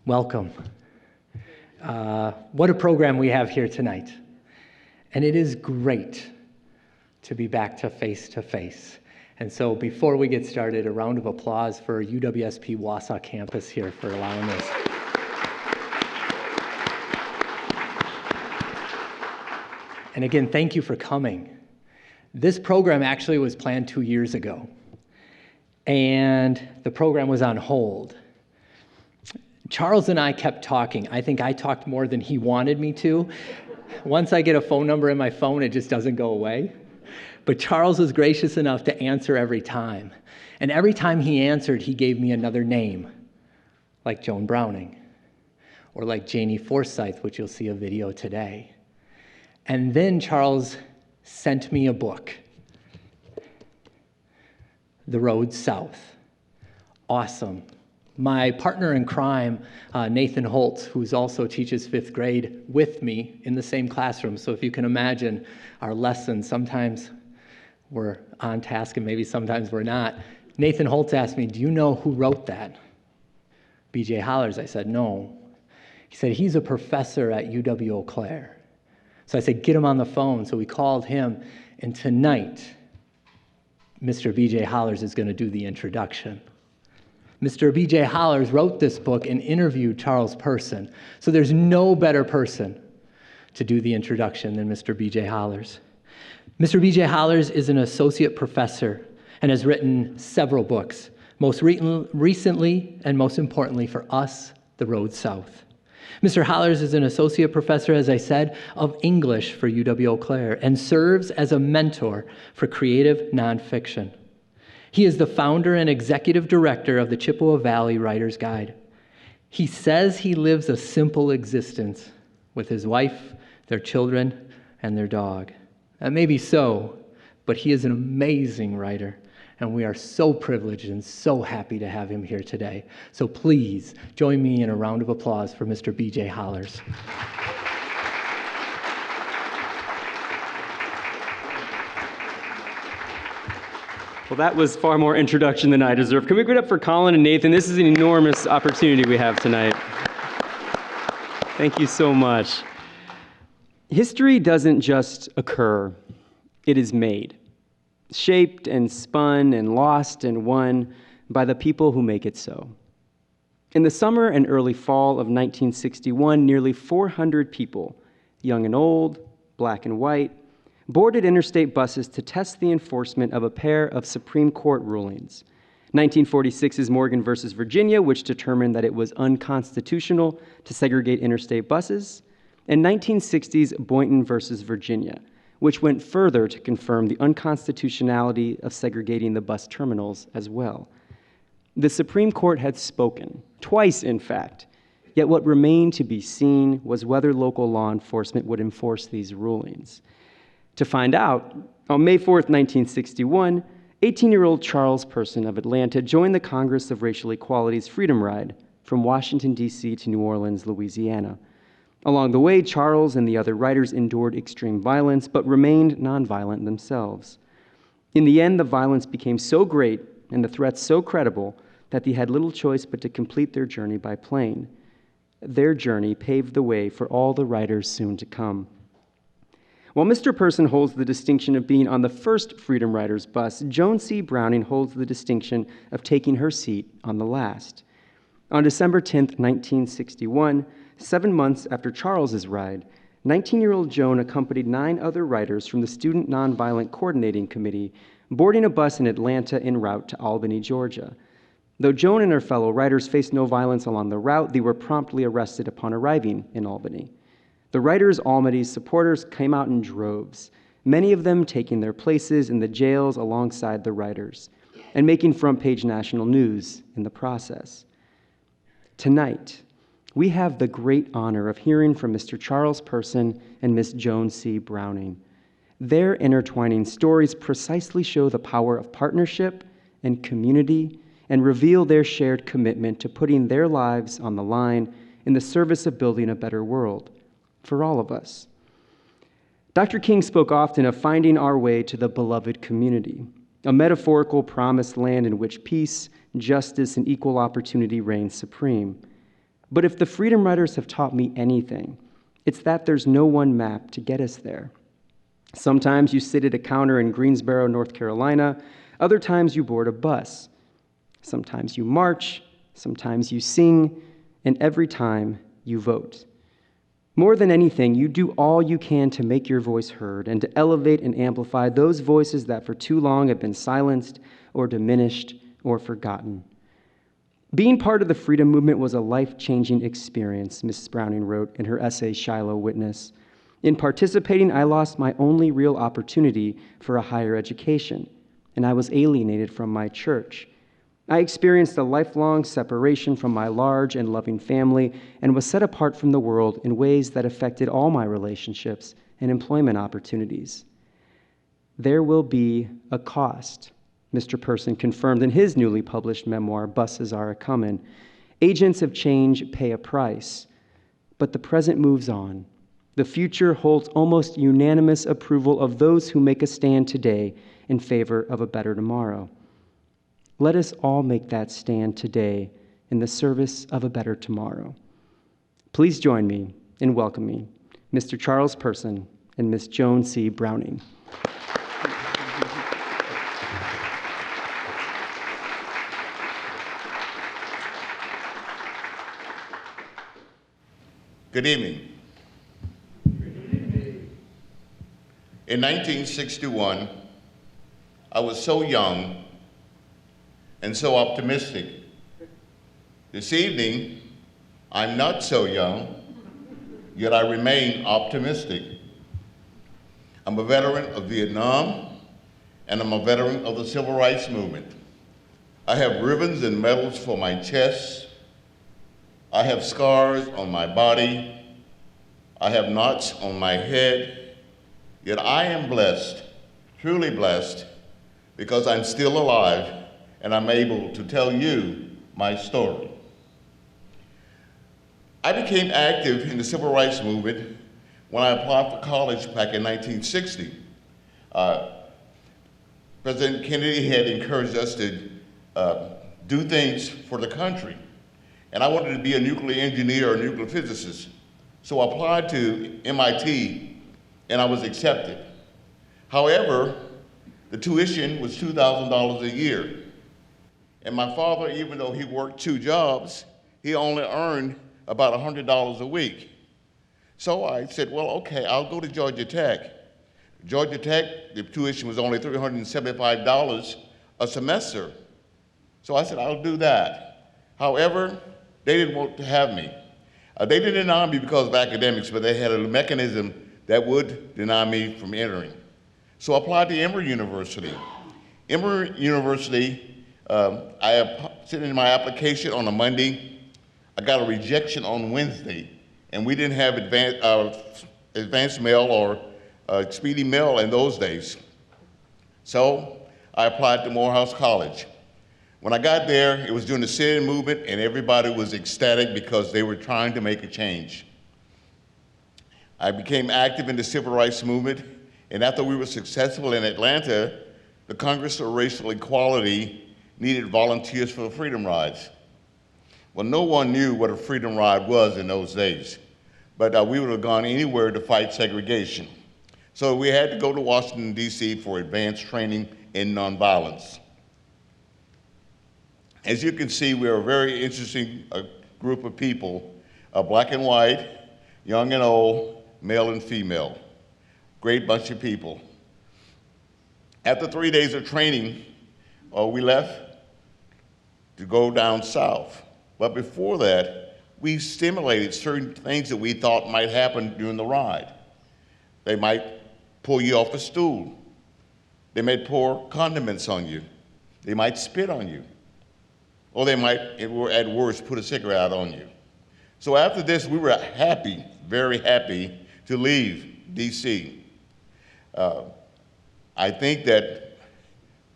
Welcome. What a program we have here tonight. And it is great to be back to face. And so before we get started, a round of applause for UWSP Wausau campus here for allowing us. And again, thank you for coming. This program actually was planned 2 years ago, and the program was on hold. Charles and I kept talking. I think I talked more than he wanted me to. Once I get a phone number in my phone, it just doesn't go away. But Charles was gracious enough to answer every time. And every time he answered, he gave me another name, like Joan Browning, or like Janie Forsyth, which you'll see a video today. And then Charles sent me a book, The Road South. Awesome. My partner in crime, Nathan Holtz, who also teaches 5th grade with me in the same classroom. So if you can imagine our lessons, sometimes we're on task and maybe sometimes we're not. Nathan Holtz asked me, "Do you know who wrote that?" B.J. Hollers. I said, "No." He said, "He's a professor at UW-Eau Claire." So I said, "Get him on the phone." So we called him, and tonight, Mr. B.J. Hollers is going to do the introduction. Mr. B.J. Hollers wrote this book and interviewed Charles Person. So there's no better person to do the introduction than Mr. B.J. Hollers. Mr. B.J. Hollers is an associate professor and has written several books, most recently and most importantly for us, The Road South. Mr. Hollers is an associate professor, as I said, of English for UW-Eau Claire and serves as a mentor for creative nonfiction. He is the founder and executive director of the Chippewa Valley Writer's Guide. He says he lives a simple existence with his wife, their children, and their dog. That may be so, but he is an amazing writer, and we are so privileged and so happy to have him here today. So please join me in a round of applause for Mr. B.J. Hollers. Well, that was far more introduction than I deserve. Can we give it up for Colin and Nathan? This is an enormous opportunity we have tonight. Thank you so much. History doesn't just occur, it is made, shaped and spun and lost and won by the people who make it so. In the summer and early fall of 1961, nearly 400 people, young and old, black and white, boarded interstate buses to test the enforcement of a pair of Supreme Court rulings. 1946's Morgan versus Virginia, which determined that it was unconstitutional to segregate interstate buses, and 1960's Boynton versus Virginia, which went further to confirm the unconstitutionality of segregating the bus terminals as well. The Supreme Court had spoken, twice in fact, yet what remained to be seen was whether local law enforcement would enforce these rulings. To find out, on May 4th, 1961, 18-year-old Charles Person of Atlanta joined the Congress of Racial Equality's Freedom Ride from Washington, D.C. to New Orleans, Louisiana. Along the way, Charles and the other riders endured extreme violence, but remained nonviolent themselves. In the end, the violence became so great and the threats so credible that they had little choice but to complete their journey by plane. Their journey paved the way for all the riders soon to come. While Mr. Person holds the distinction of being on the first Freedom Riders bus, Joan C. Browning holds the distinction of taking her seat on the last. On December 10th, 1961, 7 months after Charles's ride, 19-year-old Joan accompanied 9 other riders from the Student Nonviolent Coordinating Committee, boarding a bus in Atlanta en route to Albany, Georgia. Though Joan and her fellow riders faced no violence along the route, they were promptly arrested upon arriving in Albany. The riders' Almighty supporters came out in droves, many of them taking their places in the jails alongside the riders, and making front-page national news in the process. Tonight, we have the great honor of hearing from Mr. Charles Person and Miss Joan C. Browning. Their intertwining stories precisely show the power of partnership and community and reveal their shared commitment to putting their lives on the line in the service of building a better world for all of us. Dr. King spoke often of finding our way to the beloved community, a metaphorical promised land in which peace, justice, and equal opportunity reign supreme. But if the Freedom Riders have taught me anything, it's that there's no one map to get us there. Sometimes you sit at a counter in Greensboro, North Carolina. Other times you board a bus. Sometimes you march. Sometimes you sing. And every time you vote. More than anything, you do all you can to make your voice heard and to elevate and amplify those voices that for too long have been silenced or diminished or forgotten. Being part of the freedom movement was a life-changing experience, Mrs. Browning wrote in her essay, Shiloh Witness. In participating, I lost my only real opportunity for a higher education, and I was alienated from my church. I experienced a lifelong separation from my large and loving family and was set apart from the world in ways that affected all my relationships and employment opportunities. There will be a cost, Mr. Person confirmed in his newly published memoir, Buses Are A-Comin'. Agents of change pay a price, but the present moves on. The future holds almost unanimous approval of those who make a stand today in favor of a better tomorrow. Let us all make that stand today in the service of a better tomorrow. Please join me in welcoming Mr. Charles Person and Ms. Joan C. Browning. Good evening. In 1961, I was so young and so optimistic. This evening, I'm not so young, yet I remain optimistic. I'm a veteran of Vietnam, and I'm a veteran of the Civil Rights Movement. I have ribbons and medals for my chest. I have scars on my body. I have knots on my head. Yet I am blessed, truly blessed, because I'm still alive and I'm able to tell you my story. I became active in the Civil Rights Movement when I applied for college back in 1960. President Kennedy had encouraged us to do things for the country. And I wanted to be a nuclear engineer or a nuclear physicist. So I applied to MIT, and I was accepted. However, the tuition was $2,000 a year. And my father, even though he worked 2 jobs, he only earned about $100 a week. So I said, well, okay, I'll go to Georgia Tech. Georgia Tech, the tuition was only $375 a semester. So I said, I'll do that. However, they didn't want to have me. They didn't deny me because of academics, but they had a mechanism that would deny me from entering. So I applied to Emory University. Emory University, I sent in my application on a Monday. I got a rejection on Wednesday, and we didn't have advanced mail or speedy mail in those days. So I applied to Morehouse College. When I got there, it was during the sit-in movement, and everybody was ecstatic because they were trying to make a change. I became active in the Civil Rights Movement, and after we were successful in Atlanta, the Congress of Racial Equality needed volunteers for the Freedom Rides. Well, no one knew what a Freedom Ride was in those days, but we would have gone anywhere to fight segregation. So we had to go to Washington, D.C. for advanced training in nonviolence. As you can see, we're a very interesting group of people, black and white, young and old, male and female. Great bunch of people. After 3 days of training, we left to go down south. But before that, we stimulated certain things that we thought might happen during the ride. They might pull you off a stool. They might pour condiments on you. They might spit on you. Or they might, at worst, put a cigarette out on you. So after this, we were happy, very happy, to leave DC. I think that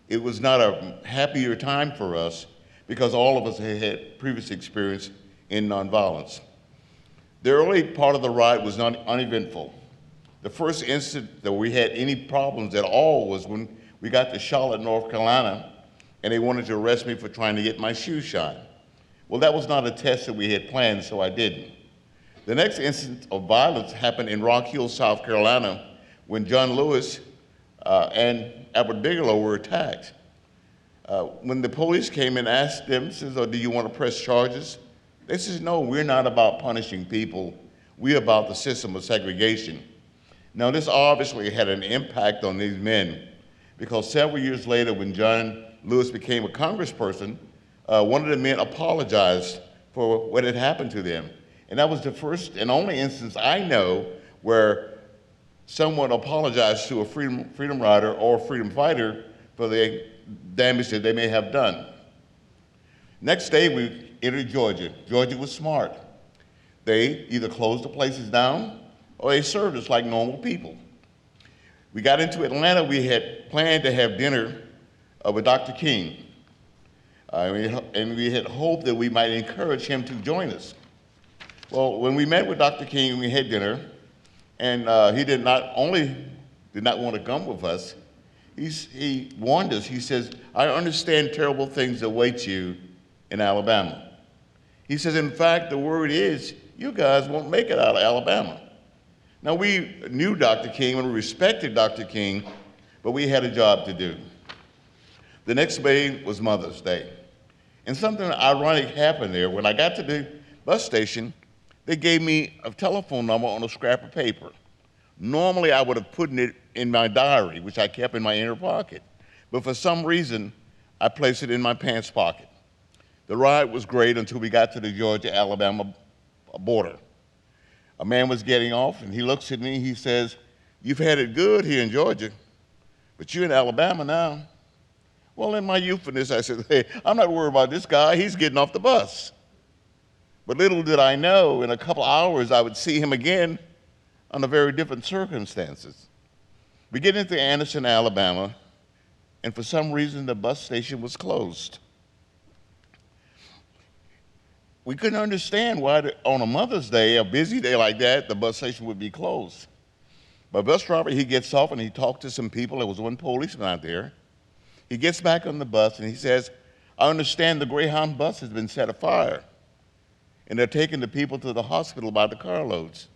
it was not a happier time for us because all of us had had previous experience in nonviolence. The early part of the ride was uneventful. The first instant that we had any problems at all was when we got to Charlotte, North Carolina, and they wanted to arrest me for trying to get my shoe shined. Well, that was not a test that we had planned, so I didn't. The next instance of violence happened in Rock Hill, South Carolina, when John Lewis and Albert Bigelow were attacked. When the police came and asked them, says, "Oh, do you want to press charges?" They said, "No, we're not about punishing people. We're about the system of segregation." Now, this obviously had an impact on these men, because several years later, when John Lewis became a congressperson, one of the men apologized for what had happened to them. And that was the first and only instance I know where someone apologized to a freedom rider or freedom fighter for the damage that they may have done. Next day, we entered Georgia. Georgia was smart. They either closed the places down or they served us like normal people. We got into Atlanta. We had planned to have dinner with Dr. King. And we had hoped that we might encourage him to join us. Well, when we met with Dr. King, we had dinner, and he did not only did not want to come with us, he warned us. He says, "I understand terrible things await you in Alabama." He says, "In fact, the word is you guys won't make it out of Alabama." Now, we knew Dr. King and we respected Dr. King, but we had a job to do. The next day was Mother's Day. And something ironic happened there. When I got to the bus station, they gave me a telephone number on a scrap of paper. Normally, I would have put it in my diary, which I kept in my inner pocket. But for some reason, I placed it in my pants pocket. The ride was great until we got to the Georgia-Alabama border. A man was getting off, and he looks at me, he says, "You've had it good here in Georgia, but you're in Alabama now." Well, in my youthfulness, I said, "Hey, I'm not worried about this guy. He's getting off the bus." But little did I know, in a couple hours, I would see him again under very different circumstances. We get into Anderson, Alabama, and for some reason, the bus station was closed. We couldn't understand why, on a Mother's Day, a busy day like that, the bus station would be closed. My bus driver, he gets off and he talked to some people. There was one policeman out there. He gets back on the bus and he says, "I understand the Greyhound bus has been set afire, and they're taking the people to the hospital by the carloads."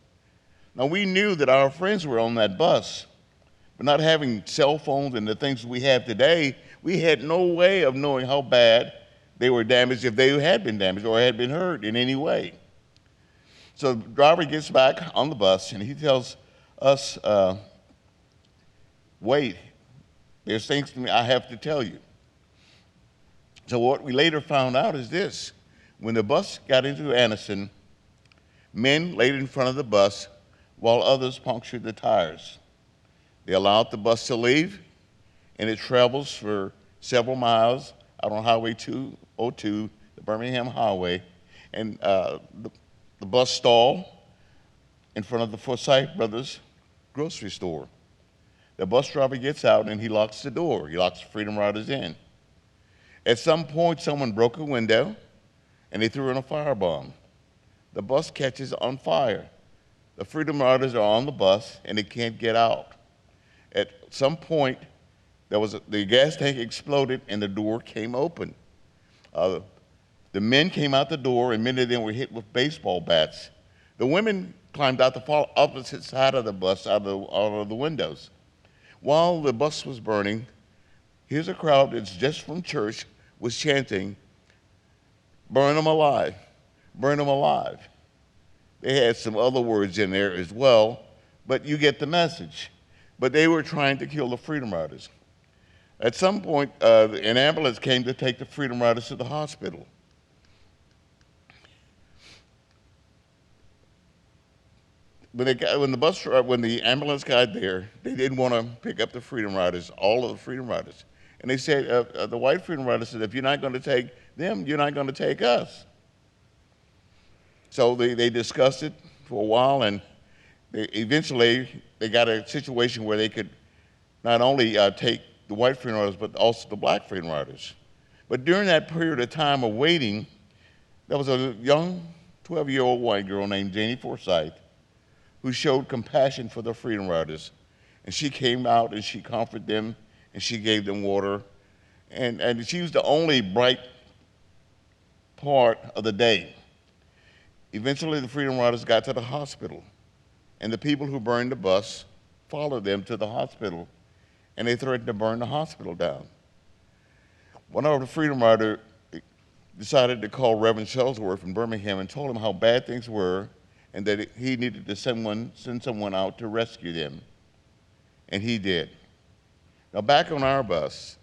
Now, we knew that our friends were on that bus, but not having cell phones and the things we have today, we had no way of knowing how bad they were damaged, if they had been damaged or had been hurt in any way. So the driver gets back on the bus and he tells us, "Wait, there's things I have to tell you." So what we later found out is this: when the bus got into Anderson, men laid in front of the bus while others punctured the tires. They allowed the bus to leave, and it travels for several miles out on Highway 202, the Birmingham Highway, and the bus stalled in front of the Forsyth Brothers grocery store. The bus driver gets out and he locks the door. He locks the Freedom Riders in. At some point, someone broke a window and they threw in a firebomb. The bus catches on fire. The Freedom Riders are on the bus and they can't get out. At some point, the gas tank exploded and the door came open. The men came out the door and many of them were hit with baseball bats. The women climbed out the opposite side of the bus, out of the windows. While the bus was burning, here's a crowd that's just from church was chanting, "Burn them alive, burn them alive." They had some other words in there as well, but you get the message. But they were trying to kill the Freedom Riders. At some point, an ambulance came to take the Freedom Riders to the hospital. When the ambulance got there, they didn't want to pick up the Freedom Riders, all of the Freedom Riders. And they said, the white Freedom Riders said, "If you're not going to take them, you're not going to take us." So they discussed it for a while, and eventually they got a situation where they could not only take the white Freedom Riders, but also the black Freedom Riders. But during that period of time of waiting, there was a young 12-year-old white girl named Janie Forsythe who showed compassion for the Freedom Riders. And she came out and she comforted them and she gave them water. And she was the only bright part of the day. Eventually, the Freedom Riders got to the hospital, and the people who burned the bus followed them to the hospital, and they threatened to burn the hospital down. One of the Freedom Riders decided to call Reverend Shellsworth in Birmingham and told him how bad things were and that he needed to send someone out to rescue them. And he did. Now back on our bus,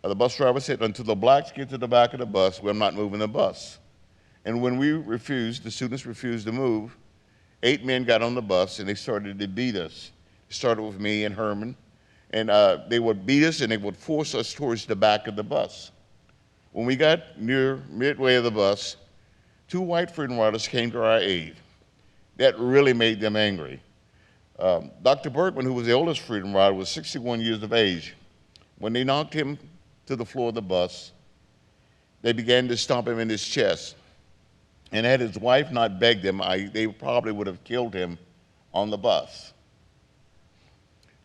the bus driver said, until the blacks get to the back of the bus, we're not moving the bus. And when we refused, the students refused to move, 8 men got on the bus and they started to beat us. It started with me and Herman. And they would beat us and they would force us towards the back of the bus. When we got near midway of the bus, 2 white Freedom Riders came to our aid. That really made them angry. Dr. Bergman, who was the oldest Freedom Rider, was 61 years of age. When they knocked him to the floor of the bus, they began to stomp him in his chest. And had his wife not begged them, they probably would have killed him on the bus.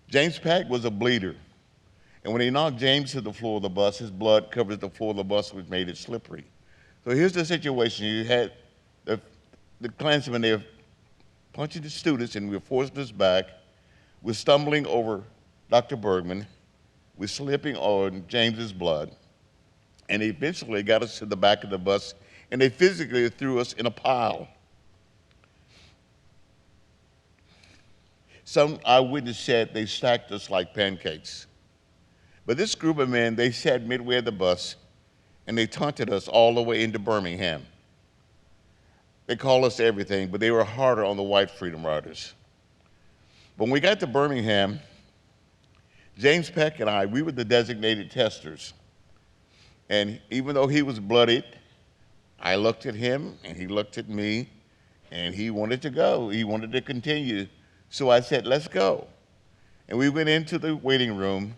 James Pack was a bleeder. And when they knocked James to the floor of the bus, his blood covered the floor of the bus, which made it slippery. So here's the situation. You had the Klansmen there punching the students, and we were forcing us back. We're stumbling over Dr. Bergman. We're slipping on James's blood. And they eventually got us to the back of the bus, and they physically threw us in a pile. Some eyewitness said they stacked us like pancakes. But this group of men, they sat midway of the bus, and they taunted us all the way into Birmingham. They called us everything, but they were harder on the white Freedom Riders. When we got to Birmingham, James Peck and I, we were the designated testers. And even though he was bloodied, I looked at him, and he looked at me, and he wanted to go. He wanted to continue. So I said, let's go. And we went into the waiting room,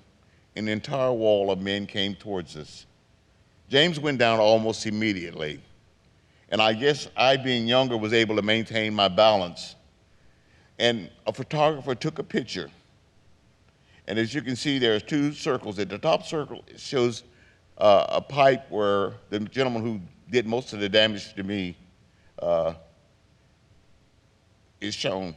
and the entire wall of men came towards us. James went down almost immediately. And I guess I, being younger, was able to maintain my balance. And a photographer took a picture. And as you can see, there's 2 circles. At the top circle, it shows a pipe where the gentleman who did most of the damage to me is shown.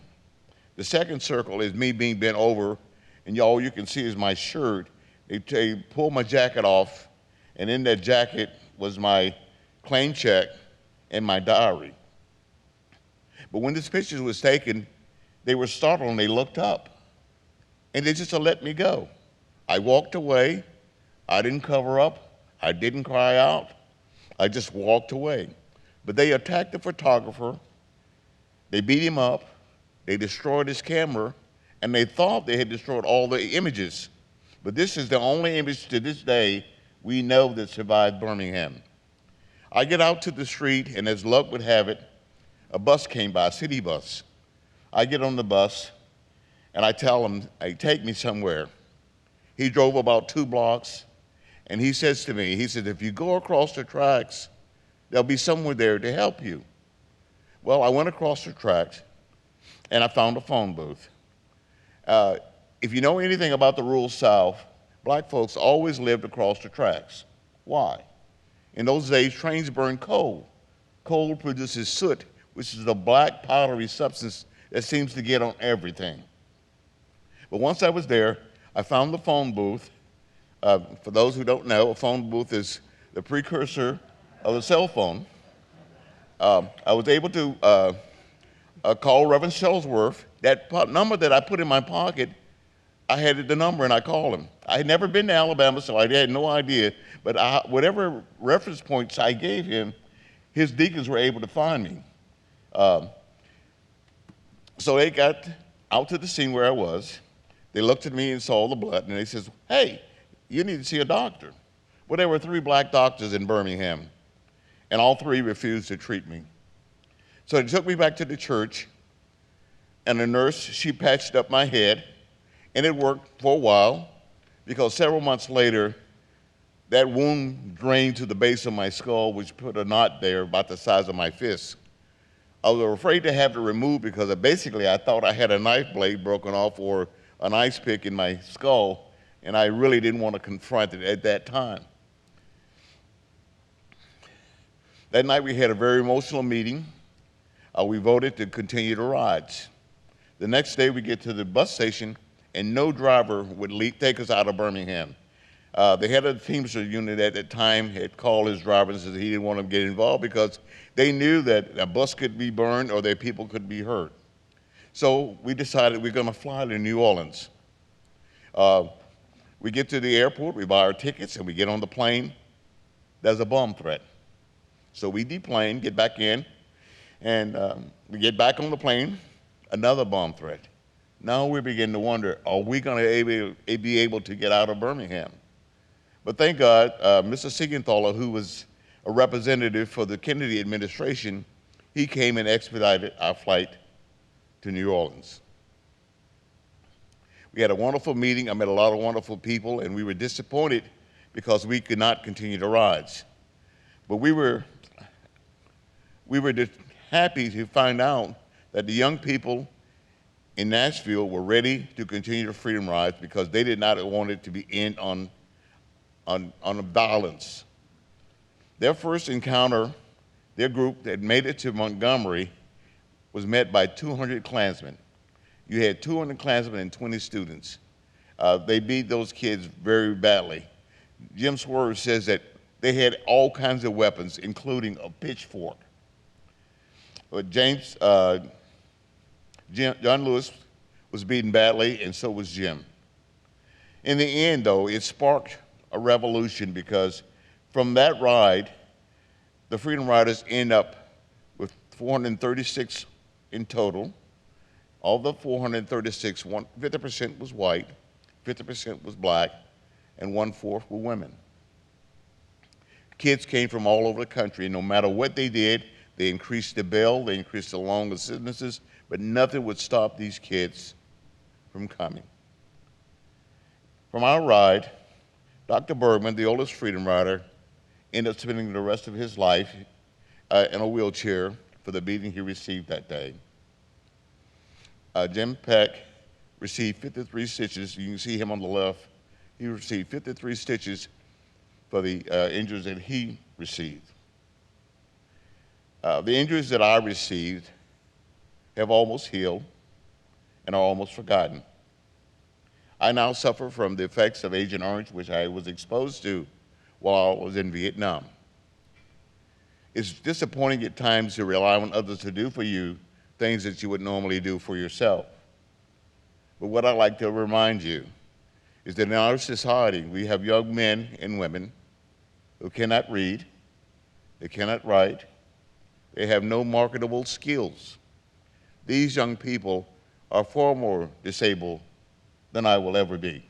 The second circle is me being bent over, and all you can see is my shirt. They pulled my jacket off, and in that jacket was my claim check and my diary. But when this picture was taken, they were startled and they looked up, and they just let me go. I walked away. I didn't cover up. I didn't cry out. I just walked away. But they attacked the photographer. They beat him up. They destroyed his camera, and they thought they had destroyed all the images. But this is the only image to this day we know that survived Birmingham. I get out to the street, and as luck would have it, a bus came by, a city bus. I get on the bus, and I tell him, hey, take me somewhere. He drove about 2 blocks, and he says to me, he says, if you go across the tracks, there'll be someone there to help you. Well, I went across the tracks, and I found a phone booth. If you know anything about the rural South, black folks always lived across the tracks. Why? In those days, trains burned coal. Coal produces soot, which is a black powdery substance that seems to get on everything. But once I was there, I found the phone booth. For those who don't know, a phone booth is the precursor of a cell phone. I was able to call Reverend Shellsworth. That number that I put in my pocket, I had the number and I called him. I had never been to Alabama, so I had no idea. But whatever reference points I gave him, his deacons were able to find me. So they got out to the scene where I was. They looked at me and saw the blood, and they says, hey, you need to see a doctor. Well, there were 3 black doctors in Birmingham, and all 3 refused to treat me. So they took me back to the church, and the nurse, she patched up my head, and it worked for a while, because several months later, that wound drained to the base of my skull, which put a knot there about the size of my fist. I was afraid to have it removed because basically I thought I had a knife blade broken off or an ice pick in my skull, and I really didn't want to confront it at that time. That night we had a very emotional meeting. We voted to continue the rides. The next day we get to the bus station and no driver would take us out of Birmingham. The head of the Teamster unit at that time had called his driver and said he didn't want to get involved because they knew that a bus could be burned or that people could be hurt. So we decided we're going to fly to New Orleans. We get to the airport, we buy our tickets, and we get on the plane. There's a bomb threat. So we deplane, get back in, and we get back on the plane, another bomb threat. Now we begin to wonder, are we going to be able to get out of Birmingham? But thank God, Mr. Siegenthaler, who was a representative for the Kennedy administration, he came and expedited our flight to New Orleans. We had a wonderful meeting. I met a lot of wonderful people, and we were disappointed because we could not continue the rides. But we were just happy to find out that the young people in Nashville were ready to continue the Freedom Rides because they did not want it to be end on violence. Their first encounter, their group that made it to Montgomery was met by 200 Klansmen. You had 200 Klansmen and 20 students. They beat those kids very badly. Jim Swerve says that they had all kinds of weapons, including a pitchfork. But John Lewis was beaten badly, and so was Jim. In the end, though, it sparked a revolution because from that ride, the Freedom Riders end up with 436 in total. Of the 436, 50% was white, 50% was black, and 1/4 were women. Kids came from all over the country. No matter what they did, they increased the bail, they increased the long sentences, but nothing would stop these kids from coming. From our ride, Dr. Bergman, the oldest Freedom Rider, ended up spending the rest of his life in a wheelchair for the beating he received that day. Jim Peck received 53 stitches. You can see him on the left. He received 53 stitches for the injuries that he received. The injuries that I received have almost healed and are almost forgotten. I now suffer from the effects of Agent Orange, which I was exposed to while I was in Vietnam. It's disappointing at times to rely on others to do for you things that you would normally do for yourself. But what I'd like to remind you is that in our society, we have young men and women who cannot read, they cannot write, they have no marketable skills. These young people are far more disabled than I will ever be.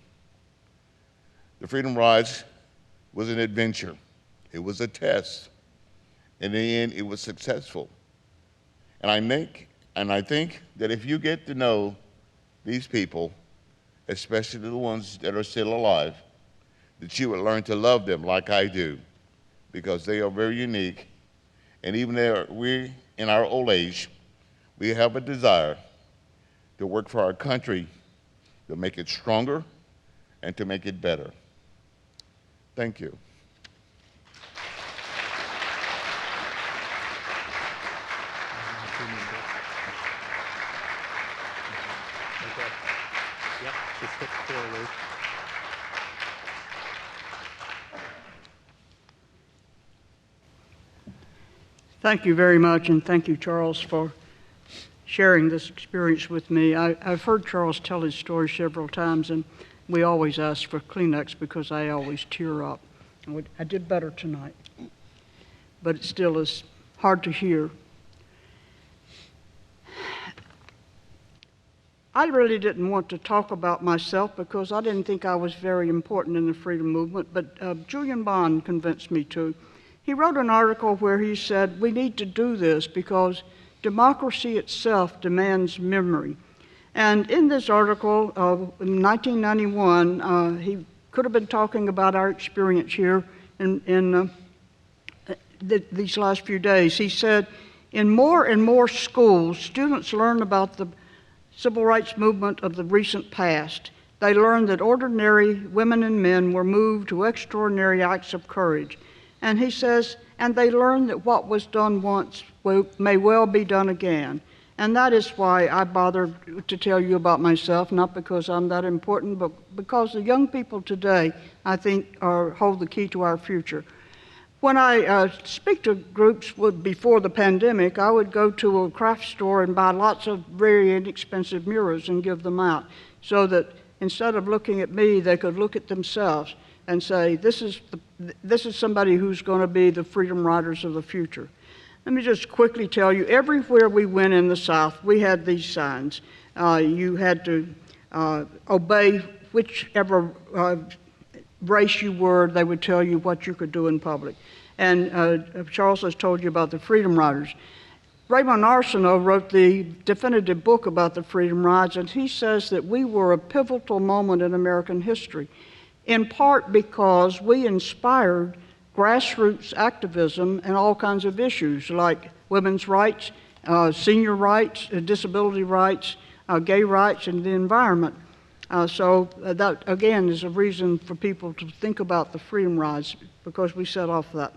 The Freedom Rides was an adventure. It was a test. In the end, it was successful. And I think that if you get to know these people, especially the ones that are still alive, that you would learn to love them like I do, because they are very unique. And even though we, in our old age, we have a desire to work for our country, to make it stronger and to make it better. Thank you. Thank you very much, and thank you, Charles, for sharing this experience with me. I've heard Charles tell his story several times, and we always ask for Kleenex because I always tear up. I did better tonight, but it still is hard to hear. I really didn't want to talk about myself because I didn't think I was very important in the freedom movement, but Julian Bond convinced me to. He wrote an article where he said, we need to do this because democracy itself demands memory. And in this article in 1991, he could have been talking about our experience here in these last few days. He said, in more and more schools, students learn about the civil rights movement of the recent past. They learn that ordinary women and men were moved to extraordinary acts of courage. And he says, and they learn that what was done once may well be done again. And that is why I bother to tell you about myself, not because I'm that important, but because the young people today, I think, hold the key to our future. When I speak to groups before the pandemic, I would go to a craft store and buy lots of very inexpensive murals and give them out, so that instead of looking at me, they could look at themselves and say, this is somebody who's going to be the freedom riders of the future. Let me just quickly tell you, everywhere we went in the South, we had these signs. You had to obey whichever race you were. They would tell you what you could do in public. And Charles has told you about the Freedom Riders. Raymond Arsenault wrote the definitive book about the Freedom Rides, and he says that we were a pivotal moment in American history, in part because we inspired grassroots activism and all kinds of issues like women's rights, senior rights, disability rights, gay rights, and the environment. So that, again, is a reason for people to think about the Freedom Rides, because we set off that.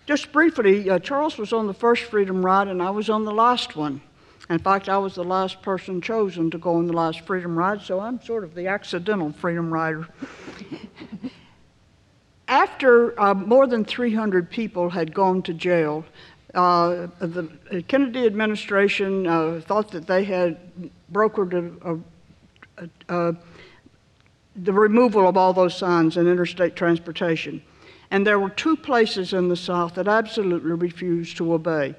Just briefly, Charles was on the first Freedom Ride, and I was on the last one. In fact, I was the last person chosen to go on the last Freedom Ride, so I'm sort of the accidental Freedom Rider. After more than 300 people had gone to jail, the Kennedy administration thought that they had brokered the removal of all those signs in interstate transportation. And there were two places in the South that absolutely refused to obey.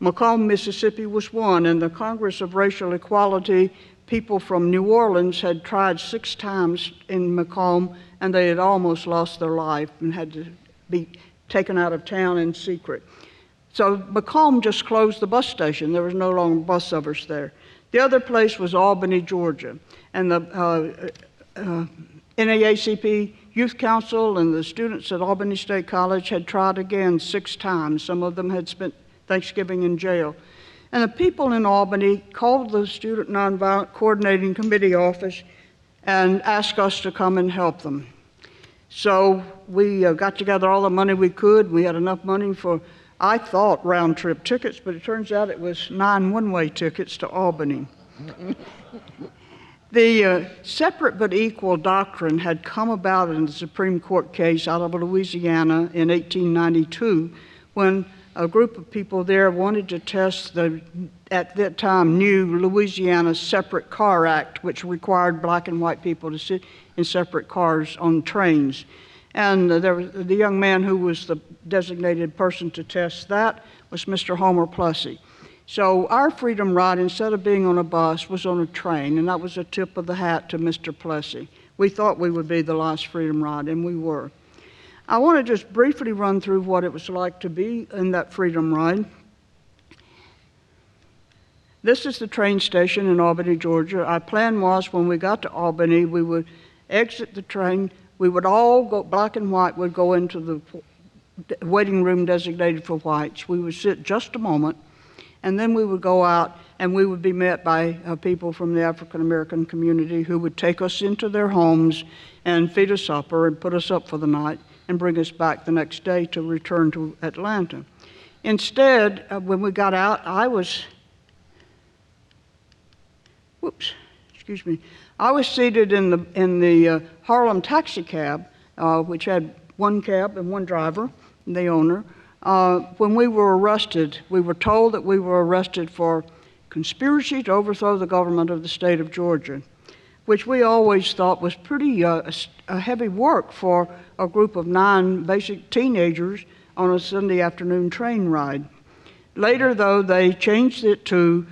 Macomb, Mississippi was one, and the Congress of Racial Equality, people from New Orleans had tried 6 times in Macomb, and they had almost lost their life and had to be taken out of town in secret. So Macomb just closed the bus station. There was no longer bus service there. The other place was Albany, Georgia, and the NAACP Youth Council and the students at Albany State College had tried again 6 times. Some of them had spent Thanksgiving in jail. And the people in Albany called the Student Nonviolent Coordinating Committee office and asked us to come and help them. So we got together all the money we could. We had enough money for, I thought, round-trip tickets, but it turns out it was 9 one-way tickets to Albany. The separate but equal doctrine had come about in the Supreme Court case out of Louisiana in 1892 when a group of people there wanted to test the, at that time, new Louisiana Separate Car Act, which required black and white people to sit in separate cars on trains. And there was, the young man who was the designated person to test that was Mr. Homer Plessy. So our Freedom Ride, instead of being on a bus, was on a train, and that was a tip of the hat to Mr. Plessy. We thought we would be the last Freedom Ride, and we were. I want to just briefly run through what it was like to be in that Freedom Ride. This is the train station in Albany, Georgia. Our plan was when we got to Albany, we would exit the train. We would all go, black and white would go into the waiting room designated for whites. We would sit just a moment, and then we would go out and we would be met by people from the African American community who would take us into their homes and feed us supper and put us up for the night and bring us back the next day to return to Atlanta. Instead, when we got out, I was seated in the Harlem taxi cab, which had one cab and one driver, the owner. When we were arrested, we were told that we were arrested for conspiracy to overthrow the government of the state of Georgia, which we always thought was pretty a heavy work for a group of 9 basic teenagers on a Sunday afternoon train ride. Later, though, they changed it to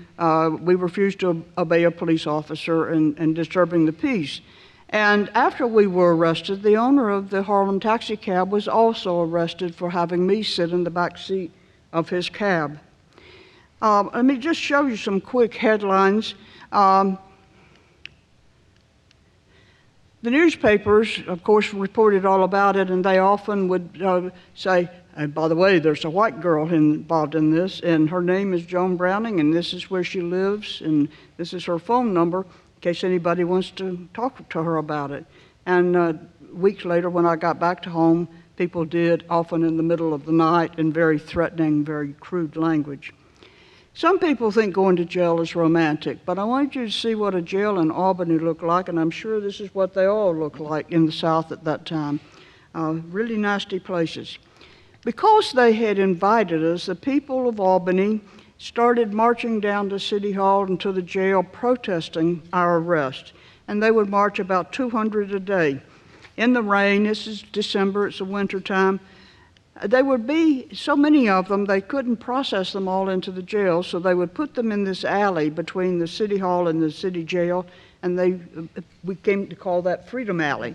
we refused to obey a police officer and disturbing the peace. And after we were arrested, the owner of the Harlem taxi cab was also arrested for having me sit in the back seat of his cab. Let me just show you some quick headlines. The newspapers, of course, reported all about it, and they often would say, and by the way, there's a white girl involved in this, and her name is Joan Browning, and this is where she lives, and this is her phone number, in case anybody wants to talk to her about it. And weeks later, when I got back to home, people did, often in the middle of the night, in very threatening, very crude language. Some people think going to jail is romantic, but I want you to see what a jail in Albany looked like, and I'm sure this is what they all looked like in the South at that time. Really nasty places. Because they had invited us, the people of Albany started marching down to City Hall and to the jail protesting our arrest. And they would march about 200 a day. In the rain, this is December, it's the winter time. There would be so many of them, they couldn't process them all into the jail, so they would put them in this alley between the City Hall and the city jail, and we came to call that Freedom Alley.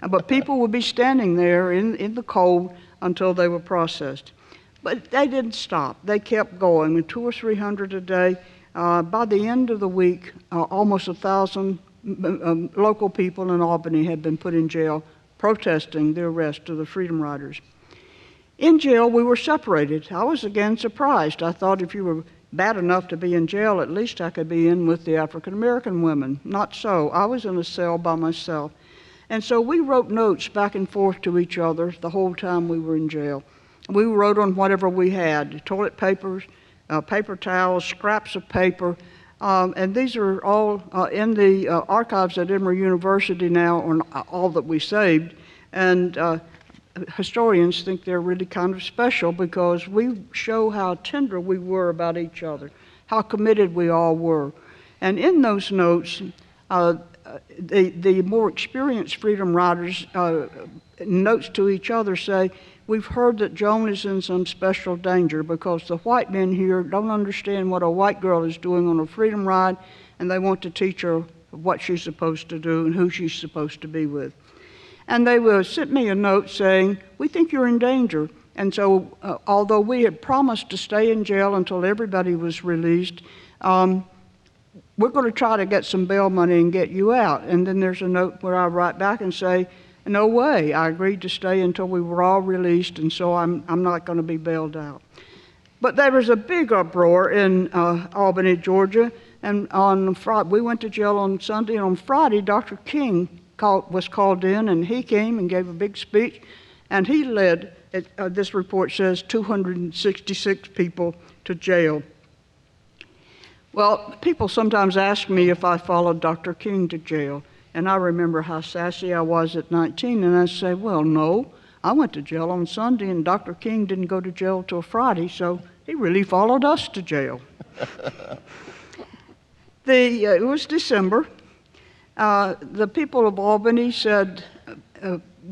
But people would be standing there in the cold until they were processed. But they didn't stop. They kept going, with 200 or 300 a day. By the end of the week, almost 1,000 local people in Albany had been put in jail protesting the arrest of the Freedom Riders. In jail, we were separated. I was again surprised. I thought if you were bad enough to be in jail, at least I could be in with the African American women. Not so. I was in a cell by myself. And so we wrote notes back and forth to each other the whole time we were in jail. We wrote on whatever we had, toilet papers, paper towels, scraps of paper, and these are all in the archives at Emory University now on all that we saved. And historians think they're really kind of special because we show how tender we were about each other, how committed we all were. And in those notes, the more experienced Freedom Riders notes to each other say, we've heard that Joan is in some special danger because the white men here don't understand what a white girl is doing on a freedom ride, and they want to teach her what she's supposed to do and who she's supposed to be with. And they sent me a note saying, we think you're in danger. And so although we had promised to stay in jail until everybody was released, we're going to try to get some bail money and get you out. And then there's a note where I write back and say, no way, I agreed to stay until we were all released, and so I'm not going to be bailed out. But there was a big uproar in Albany, Georgia, and on Friday, we went to jail on Sunday, and on Friday, Dr. King was called in, and he came and gave a big speech, and he led, this report says, 266 people to jail. Well, people sometimes ask me if I followed Dr. King to jail, and I remember how sassy I was at 19, and I say, well, no, I went to jail on Sunday, and Dr. King didn't go to jail till Friday, so he really followed us to jail. It was December. The people of Albany said,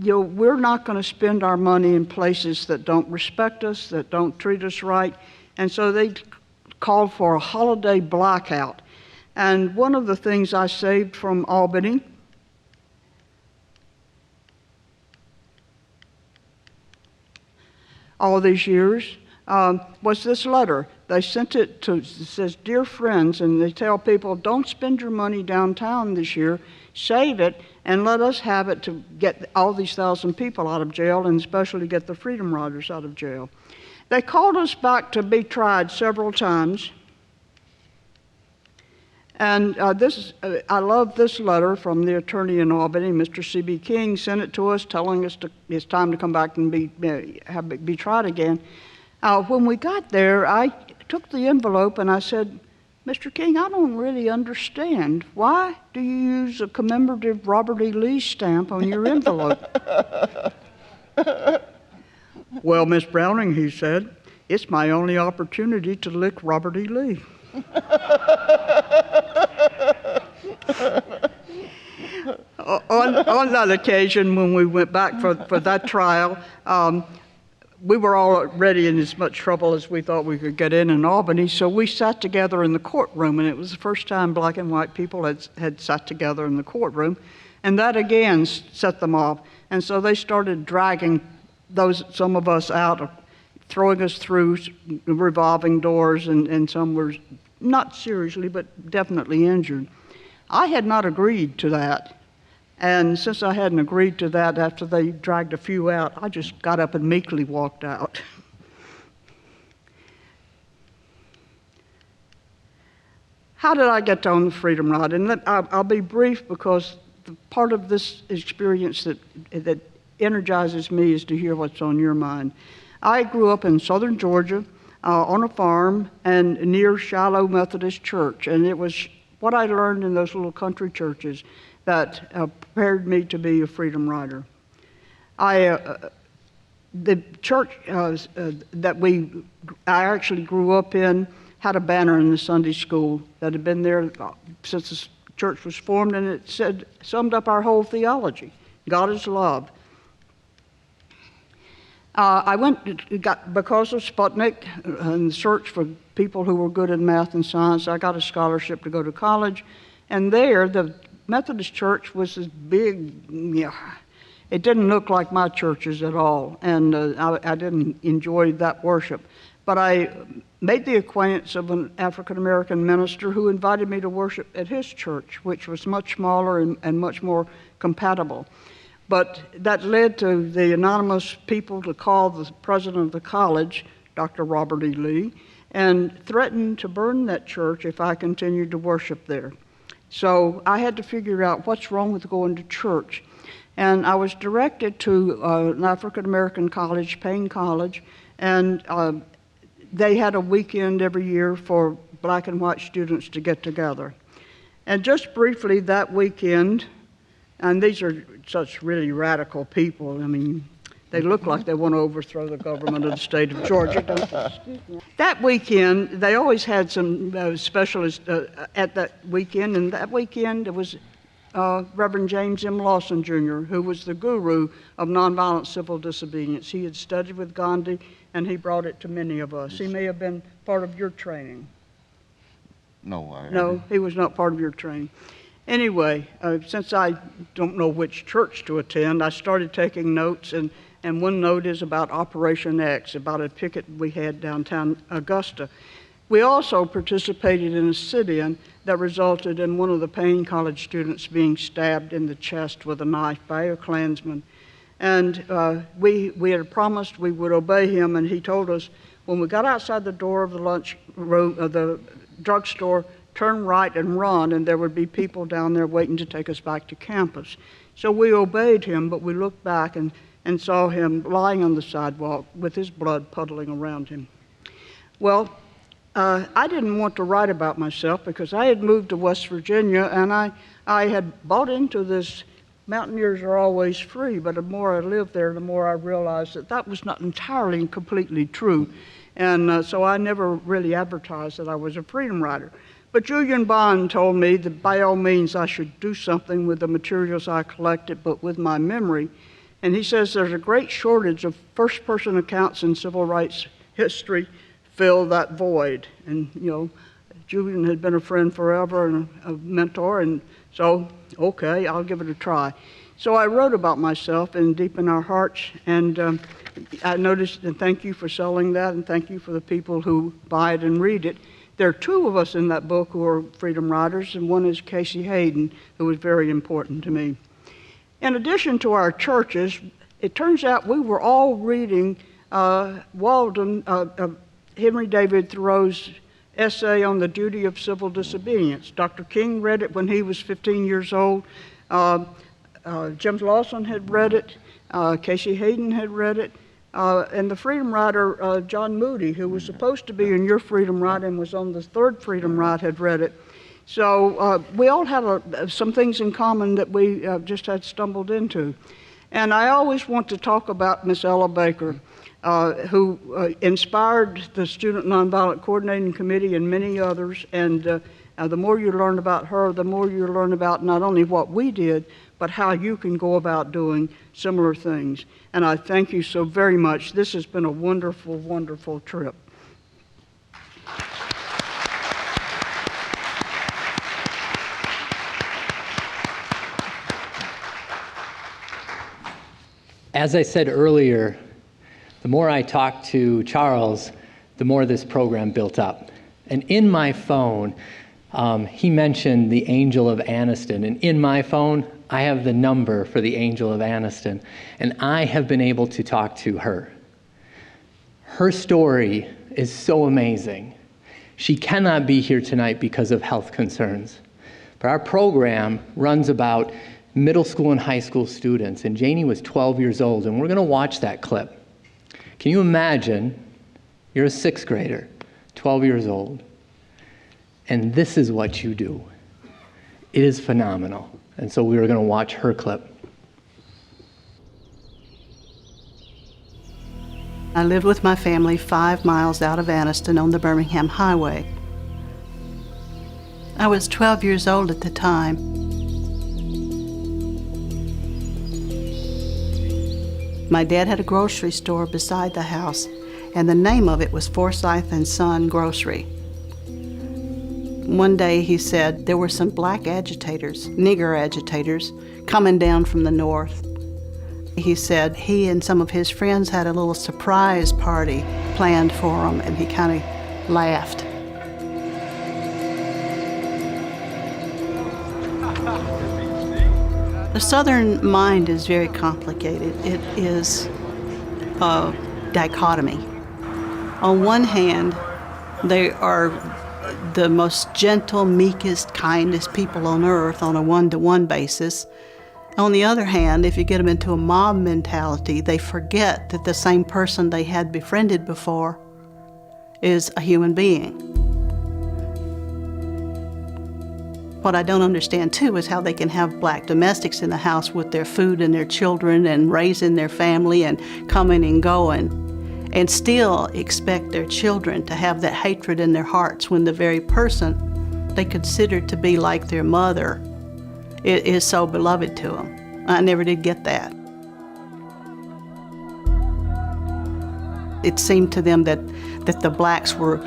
we're not going to spend our money in places that don't respect us, that don't treat us right, and so they called for a holiday blackout. And one of the things I saved from Albany all these years was this letter. They sent it to, it says, Dear friends, and they tell people, don't spend your money downtown this year, save it, and let us have it to get all these 1,000 people out of jail, and especially get the Freedom Riders out of jail. They called us back to be tried several times. And I love this letter from the attorney in Albany, Mr. C.B. King, sent it to us telling us it's time to come back and be tried again. When we got there, I took the envelope and I said, Mr. King, I don't really understand. Why do you use a commemorative Robert E. Lee stamp on your envelope? Well, Miss Browning, he said, it's my only opportunity to lick Robert E. Lee. On that occasion, when we went back for that trial, we were already in as much trouble as we thought we could get in Albany, so we sat together in the courtroom, and it was the first time black and white people had sat together in the courtroom, and that again set them off. And so they started dragging some of us out, throwing us through revolving doors, and some were not seriously, but definitely injured. I had not agreed to that. And since I hadn't agreed to that after they dragged a few out, I just got up and meekly walked out. How did I get on the Freedom Ride? And I'll be brief because the part of this experience that energizes me is to hear what's on your mind. I grew up in southern Georgia on a farm and near Shiloh Methodist Church, and it was what I learned in those little country churches that prepared me to be a freedom rider. The church that I actually grew up in had a banner in the Sunday school that had been there since the church was formed, and it summed up our whole theology. God is love. Because of Sputnik and the search for people who were good in math and science, I got a scholarship to go to college. And there, the Methodist church was this big, it didn't look like my churches at all. And I didn't enjoy that worship. But I made the acquaintance of an African-American minister who invited me to worship at his church, which was much smaller and much more compatible. But that led to the anonymous people to call the president of the college, Dr. Robert E. Lee, and threatened to burn that church if I continued to worship there. So I had to figure out what's wrong with going to church. And I was directed to an African-American college, Payne College, and they had a weekend every year for black and white students to get together. And just briefly that weekend, and these are such really radical people. I mean, they look like they want to overthrow the government of the state of Georgia, don't they? That weekend, they always had some specialists at that weekend, and that weekend it was Reverend James M. Lawson, Jr., who was the guru of nonviolent civil disobedience. He had studied with Gandhi, and he brought it to many of us. He may have been part of your training. No, he was not part of your training. Anyway, since I don't know which church to attend, I started taking notes, and one note is about Operation X, about a picket we had downtown Augusta. We also participated in a sit-in that resulted in one of the Payne College students being stabbed in the chest with a knife by a Klansman. And we had promised we would obey him, and he told us when we got outside the door of the lunch room of the drugstore, turn right and run, and there would be people down there waiting to take us back to campus. So we obeyed him, but we looked back and saw him lying on the sidewalk with his blood puddling around him. Well, I didn't want to write about myself because I had moved to West Virginia, and I had bought into this mountaineers are always free, but the more I lived there, the more I realized that was not entirely and completely true. And so I never really advertised that I was a freedom rider. But Julian Bond told me that by all means I should do something with the materials I collected, but with my memory. And he says there's a great shortage of first-person accounts in civil rights history fill that void. And, Julian had been a friend forever and a mentor, and so, okay, I'll give it a try. So I wrote about myself in Deep in Our Hearts, and I noticed, and thank you for selling that, and thank you for the people who buy it and read it. There are two of us in that book who are freedom riders, and one is Casey Hayden, who was very important to me. In addition to our churches, it turns out we were all reading Henry David Thoreau's essay on the duty of civil disobedience. Dr. King read it when he was 15 years old. James Lawson had read it. Casey Hayden had read it. And the freedom rider, John Moody, who was supposed to be in your freedom ride and was on the third freedom ride, had read it. So we all had some things in common that we just had stumbled into. And I always want to talk about Miss Ella Baker, who inspired the Student Nonviolent Coordinating Committee and many others. And the more you learn about her, the more you learn about not only what we did, but how you can go about doing similar things. And I thank you so very much. This has been a wonderful, wonderful trip. As I said earlier, the more I talked to Charles, the more this program built up. And in my phone, he mentioned the Angel of Anniston. And in my phone, I have the number for the Angel of Anniston. And I have been able to talk to her. Her story is so amazing. She cannot be here tonight because of health concerns. But our program runs about middle school and high school students, and Janie was 12 years old, and we're going to watch that clip. Can you imagine you're a sixth grader, 12 years old, and this is what you do? It is phenomenal. And so we were going to watch her clip. I lived with my family 5 miles out of Anniston on the Birmingham Highway. I was 12 years old at the time. My dad had a grocery store beside the house, and the name of it was Forsyth and Son Grocery. One day he said there were some black agitators, nigger agitators, coming down from the north. He said he and some of his friends had a little surprise party planned for him, and he kind of laughed. The Southern mind is very complicated. It is a dichotomy. On one hand, they are the most gentle, meekest, kindest people on earth on a one-to-one basis. On the other hand, if you get them into a mob mentality, they forget that the same person they had befriended before is a human being. What I don't understand, too, is how they can have black domestics in the house with their food and their children and raising their family and coming and going, and still expect their children to have that hatred in their hearts when the very person they consider to be like their mother is so beloved to them. I never did get that. It seemed to them that the blacks were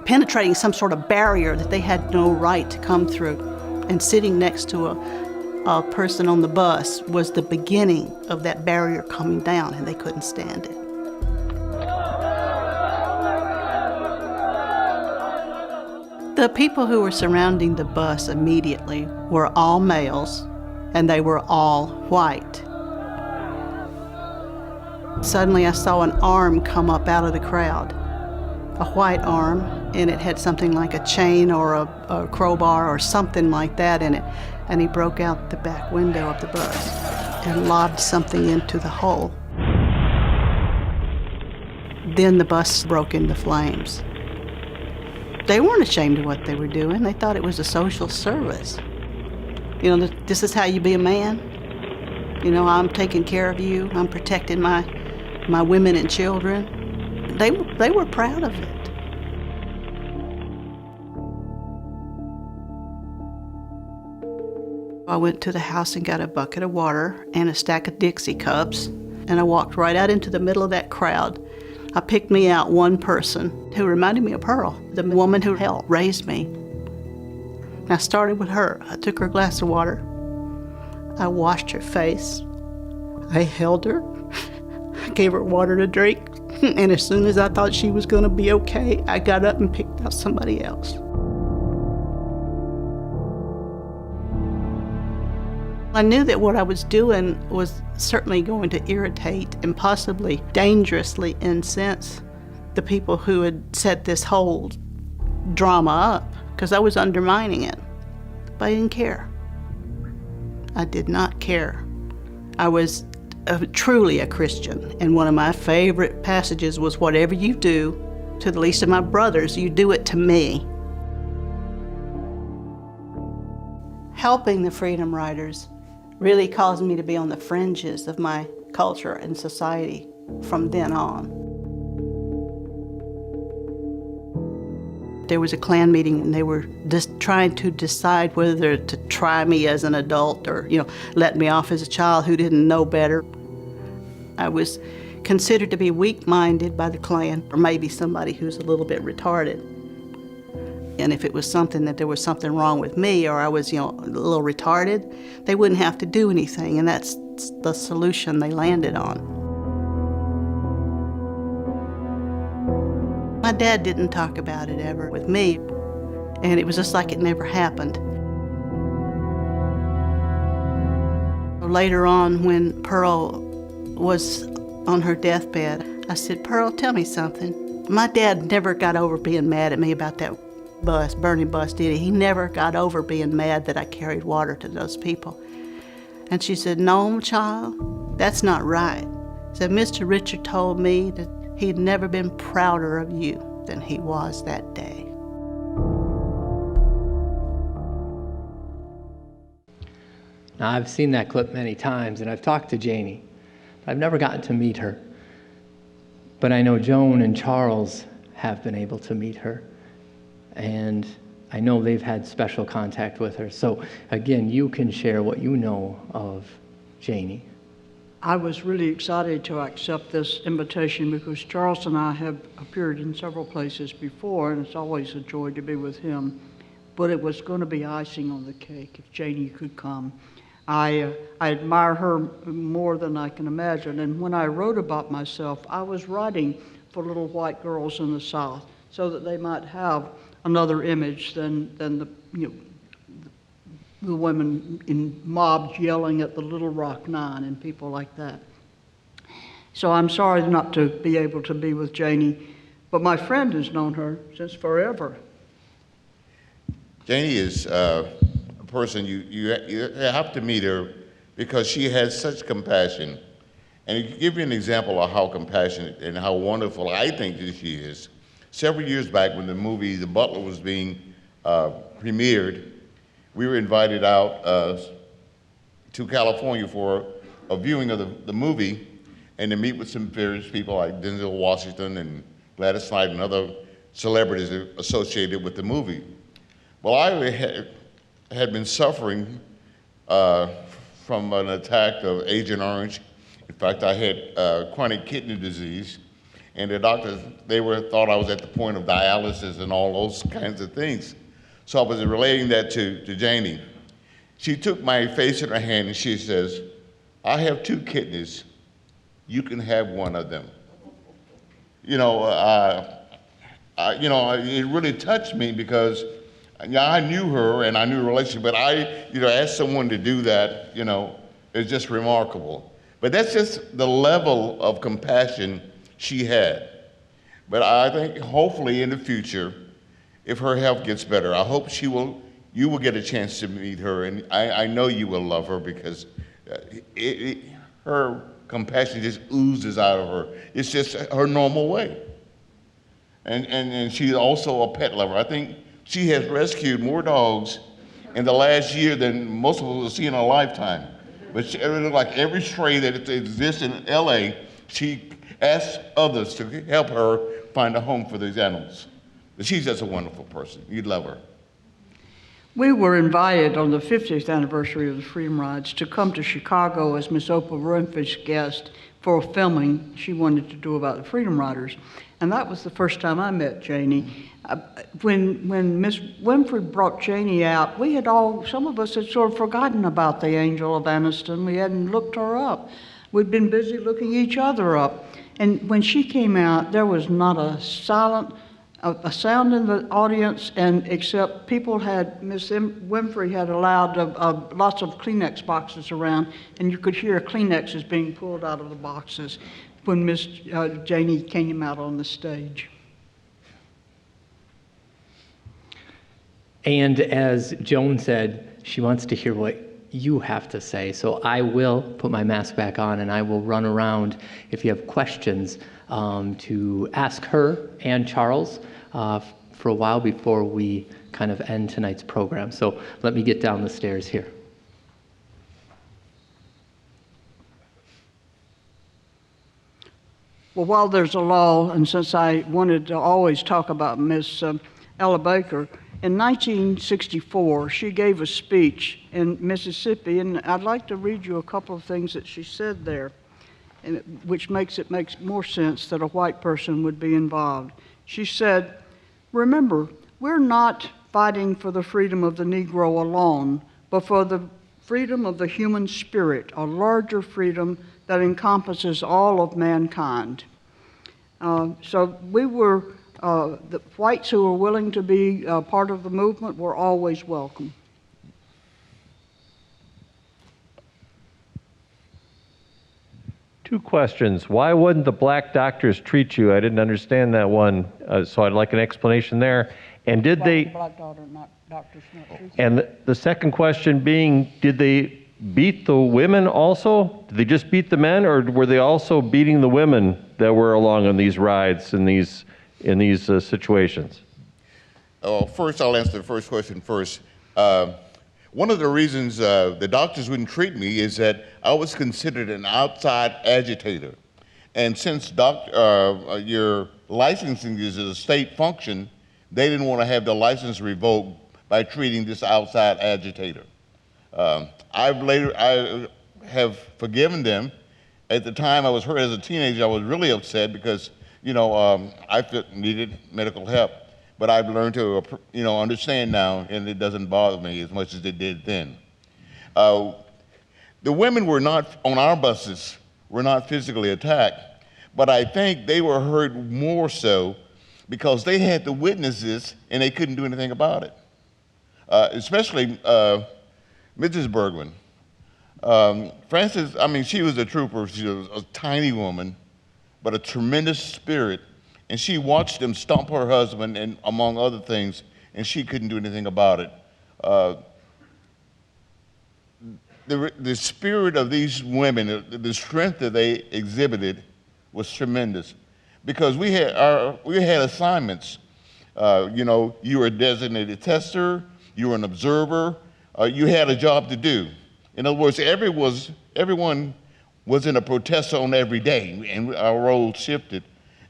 penetrating some sort of barrier that they had no right to come through. And sitting next to a person on the bus was the beginning of that barrier coming down, and they couldn't stand it. The people who were surrounding the bus immediately were all males, and they were all white. Suddenly I saw an arm come up out of the crowd, a white arm, and it had something like a chain or a crowbar or something like that in it, and he broke out the back window of the bus and lobbed something into the hole. Then the bus broke into flames. They weren't ashamed of what they were doing. They thought it was a social service. You know, this is how you be a man. You know, I'm taking care of you. I'm protecting my women and children. They were proud of it. I went to the house and got a bucket of water and a stack of Dixie cups, and I walked right out into the middle of that crowd. I picked me out one person who reminded me of Pearl, the woman who helped raise me. I started with her. I took her glass of water. I washed her face. I held her. I gave her water to drink. And as soon as I thought she was going to be okay, I got up and picked out somebody else. I knew that what I was doing was certainly going to irritate and possibly dangerously incense the people who had set this whole drama up, because I was undermining it. But I didn't care. I did not care. I was truly a Christian, and one of my favorite passages was, "Whatever you do to the least of my brothers, you do it to me." Helping the Freedom Riders really caused me to be on the fringes of my culture and society from then on. There was a Klan meeting, and they were just trying to decide whether to try me as an adult or, let me off as a child who didn't know better. I was considered to be weak-minded by the Klan, or maybe somebody who's a little bit retarded. And if it was something that there was something wrong with me, or I was, a little retarded, they wouldn't have to do anything, and that's the solution they landed on. My dad didn't talk about it ever with me, and it was just like it never happened. Later on, when Pearl was on her deathbed, I said, "Pearl, tell me something." My dad never got over being mad at me about that bus, burning bus, did he? He never got over being mad that I carried water to those people. And she said, no, child, that's not right. So Mr. Richard told me that he'd never been prouder of you than he was that day. Now, I've seen that clip many times, and I've talked to Janie. I've never gotten to meet her. But I know Joan and Charles have been able to meet her. And I know they've had special contact with her. So, again, you can share what you know of Janie. I was really excited to accept this invitation because Charles and I have appeared in several places before, and it's always a joy to be with him. But it was going to be icing on the cake if Janie could come. I admire her more than I can imagine, and when I wrote about myself, I was writing for little white girls in the South so that they might have another image than the the women in mobs yelling at the Little Rock Nine and people like that. So I'm sorry not to be able to be with Janie, but my friend has known her since forever. Janie is a person you have to meet her because she has such compassion. And to give you an example of how compassionate and how wonderful I think that she is, several years back when the movie The Butler was being premiered, we were invited out to California for a viewing of the movie and to meet with some various people like Denzel Washington and Gladys Knight and other celebrities associated with the movie. Well, I had been suffering from an attack of Agent Orange. In fact, I had chronic kidney disease, and the doctors, thought I was at the point of dialysis and all those kinds of things. So I was relating that to Janie. She took my face in her hand and she says, I have 2 kidneys. You can have one of them. It really touched me because I knew her and I knew the relationship, but ask someone to do that, is just remarkable. But that's just the level of compassion she had. But I think hopefully in the future, if her health gets better, I hope you will get a chance to meet her, and I know you will love her because her compassion just oozes out of her. It's just her normal way. And she's also a pet lover. I think she has rescued more dogs in the last year than most of us will see in a lifetime. But like every stray that exists in LA, she asks others to help her find a home for these animals. But she's just a wonderful person. You'd love her. We were invited on the 50th anniversary of the Freedom Rides to come to Chicago as Miss Oprah Winfrey's guest for a filming she wanted to do about the Freedom Riders. And that was the first time I met Janie. When Miss Winfrey brought Janie out, some of us had sort of forgotten about the Angel of Anniston. We hadn't looked her up. We'd been busy looking each other up. And when she came out, there was not a sound in the audience, and except Miss Winfrey had allowed lots of Kleenex boxes around, and you could hear Kleenexes being pulled out of the boxes when Miss Janie came out on the stage. And as Joan said, she wants to hear what you have to say. So I will put my mask back on and I will run around if you have questions to ask her and Charles for a while before we kind of end tonight's program. So let me get down the stairs here. Well, while there's a lull, and since I wanted to always talk about Miss Ella Baker, in 1964, she gave a speech in Mississippi, and I'd like to read you a couple of things that she said there, which makes more sense that a white person would be involved. She said, "Remember, we're not fighting for the freedom of the Negro alone, but for the freedom of the human spirit, a larger freedom that encompasses all of mankind." So we were, the whites who were willing to be part of the movement were always welcome. Two questions. Why wouldn't the black doctors treat you? I didn't understand that one, so I'd like an explanation there. And did they? Black doctors not truth. And the second question being, did they beat the women also? Did they just beat the men, or were they also beating the women that were along on these rides in these situations? First, I'll answer the first question first. One of the reasons the doctors wouldn't treat me is that I was considered an outside agitator. And since your licensing is a state function, they didn't want to have the license revoked by treating this outside agitator. I have forgiven them. At the time I was hurt as a teenager, I was really upset because, I needed medical help. But I've learned to, understand now, and it doesn't bother me as much as it did then. The women were not, on our buses, were not physically attacked, but I think they were hurt more so because they had the witnesses and they couldn't do anything about it. Especially Mrs. Bergman. Frances, she was a trooper. She was a tiny woman, but a tremendous spirit. And she watched them stomp her husband, and among other things, and she couldn't do anything about it. The spirit of these women, the strength that they exhibited was tremendous. Because we had assignments. You were a designated tester, you were an observer, you had a job to do. In other words, everyone was in a protest zone every day, and our roles shifted.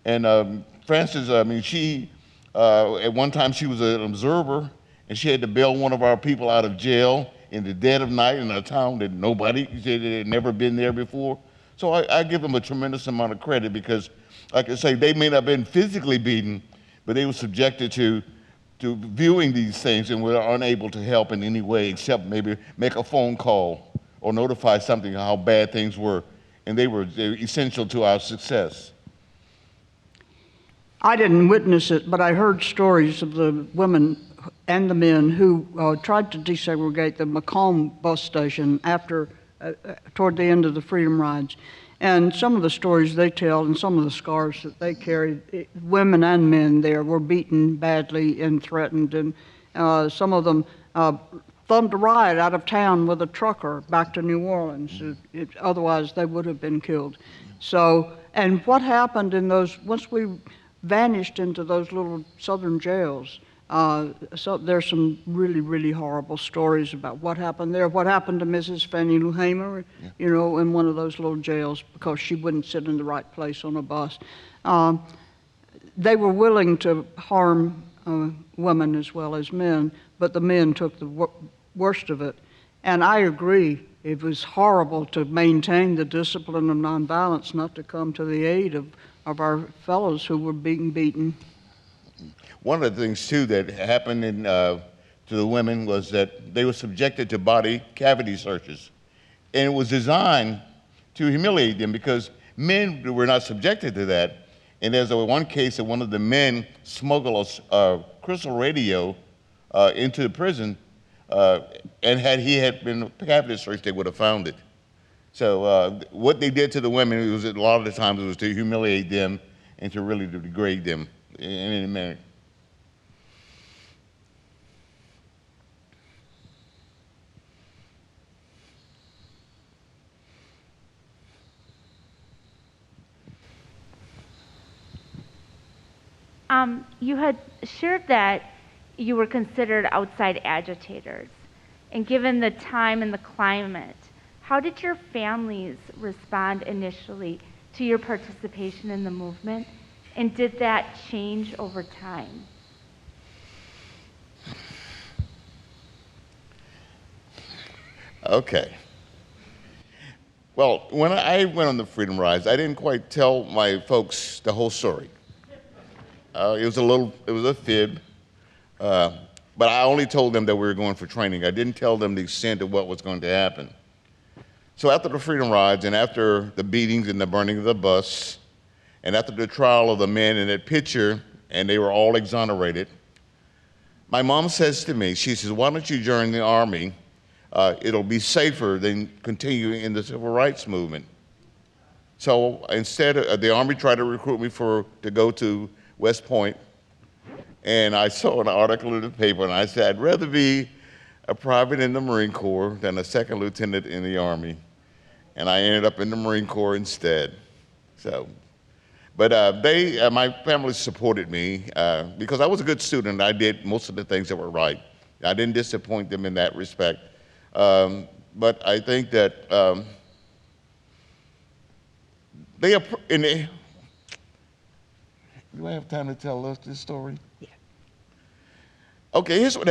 And Frances, she, at one time she was an observer, and she had to bail one of our people out of jail in the dead of night in a town that nobody had never been there before. So I give them a tremendous amount of credit because, like I say, they may not have been physically beaten, but they were subjected to viewing these things and were unable to help in any way except maybe make a phone call or notify something how bad things were. And they were essential to our success. I didn't witness it, but I heard stories of the women and the men who tried to desegregate the Macomb bus station toward the end of the Freedom Rides. And some of the stories they tell and some of the scars that they carried, women and men there were beaten badly and threatened. And some of them thumbed a ride out of town with a trucker back to New Orleans. Otherwise, they would have been killed. So, and what happened in those, once we vanished into those little southern jails, so there's some really, really horrible stories about what happened there. What happened to Mrs. Fannie Lou Hamer, in one of those little jails because she wouldn't sit in the right place on a bus. They were willing to harm women as well as men, but the men took the worst of it. And I agree, it was horrible to maintain the discipline of nonviolence, not to come to the aid of our fellows who were being beaten. One of the things, too, that happened to the women was that they were subjected to body cavity searches. And it was designed to humiliate them because men were not subjected to that. And there's one case that one of the men smuggled a crystal radio into the prison, and had he been cavity searched, they would have found it. So what they did to the women, it was a lot of the times it was to humiliate them and to really degrade them in any manner. You had shared that you were considered outside agitators. And given the time and the climate, how did your families respond initially to your participation in the movement? And did that change over time? Okay. Well, when I went on the Freedom Rides, I didn't quite tell my folks the whole story. It was a fib, but I only told them that we were going for training. I didn't tell them the extent of what was going to happen. So after the Freedom Rides and after the beatings and the burning of the bus, and after the trial of the men in that picture, and they were all exonerated, my mom says to me, she says, why don't you join the Army? It'll be safer than continuing in the civil rights movement. So instead, the Army tried to recruit me to go to West Point, and I saw an article in the paper, and I said, I'd rather be a private in the Marine Corps than a second lieutenant in the Army. And I ended up in the Marine Corps instead. So, but my family supported me because I was a good student. I did most of the things that were right. I didn't disappoint them in that respect. But I think that do I have time to tell us this story? Yeah. Okay, here's what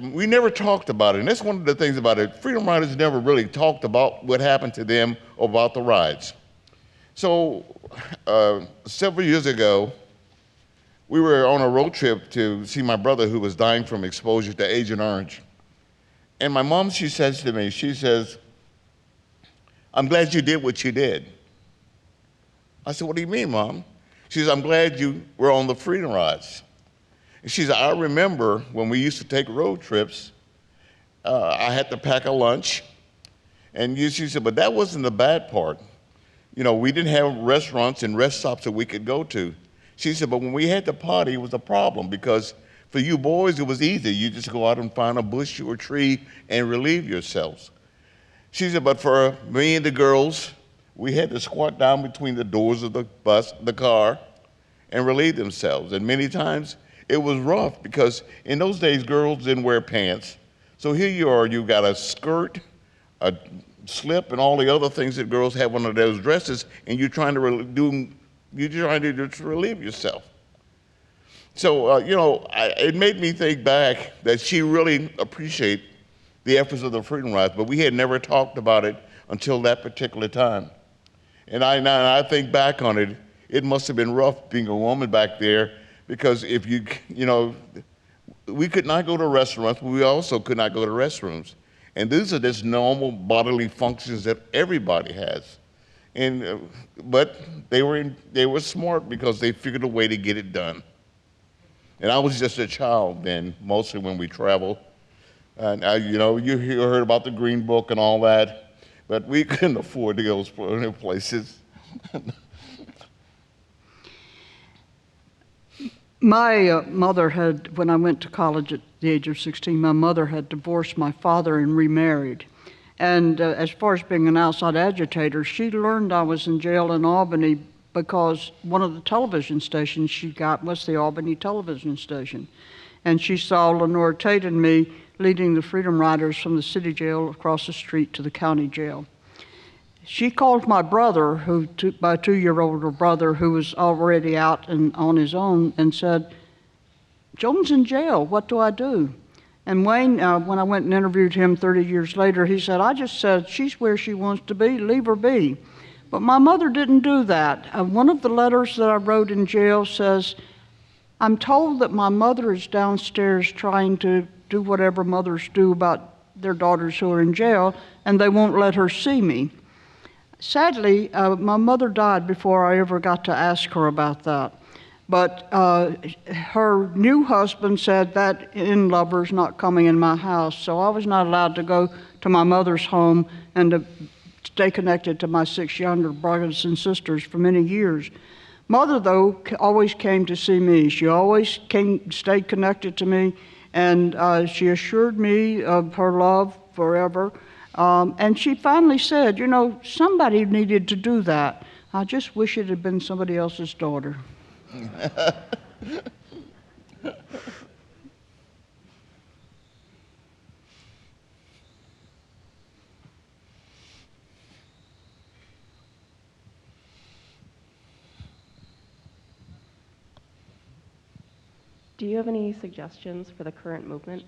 we never talked about it, and that's one of the things about it. Freedom Riders never really talked about what happened to them or about the rides. So several years ago, we were on a road trip to see my brother who was dying from exposure to Agent Orange. And my mom, she says to me, she says, I'm glad you did what you did. I said, what do you mean, Mom? She says, I'm glad you were on the Freedom Rides. And she said, I remember when we used to take road trips, I had to pack a lunch. And she said, but that wasn't the bad part. You know, we didn't have restaurants and rest stops that we could go to. She said, but when we had to potty, it was a problem because for you boys, it was easy. You just go out and find a bush or a tree and relieve yourselves. She said, but for me and the girls, we had to squat down between the doors of the car, and relieve themselves. And many times it was rough because in those days, girls didn't wear pants. So here you are, you got a skirt, a slip, and all the other things that girls have under those dresses, and you're trying to just relieve yourself. So, it made me think back that she really appreciated the efforts of the Freedom Rides, but we had never talked about it until that particular time. And I think back on it, it must have been rough being a woman back there because if we could not go to restaurants, but we also could not go to restrooms. And these are just normal bodily functions that everybody has. And, but they were smart because they figured a way to get it done. And I was just a child then, mostly when we traveled. And you heard about the Green Book and all that, but we couldn't afford to go to places. My mother had, when I went to college at the age of 16, my mother had divorced my father and remarried. And as far as being an outside agitator, she learned I was in jail in Albany because one of the television stations she got was the Albany television station. And she saw Lenore Tate and me leading the Freedom Riders from the city jail across the street to the county jail. She called my brother, my 2-year-old brother, who was already out and on his own, and said, Joan's in jail, what do I do? And Wayne, when I went and interviewed him 30 years later, he said, I just said, she's where she wants to be, leave her be. But my mother didn't do that. One of the letters that I wrote in jail says, I'm told that my mother is downstairs trying to do whatever mothers do about their daughters who are in jail, and they won't let her see me. Sadly, my mother died before I ever got to ask her about that. But her new husband said that in-lover's not coming in my house, so I was not allowed to go to my mother's home and to stay connected to my 6 younger brothers and sisters for many years. Mother, though, always came to see me. She always stayed connected to me, and she assured me of her love forever. And she finally said, somebody needed to do that. I just wish it had been somebody else's daughter. Do you have any suggestions for the current movement?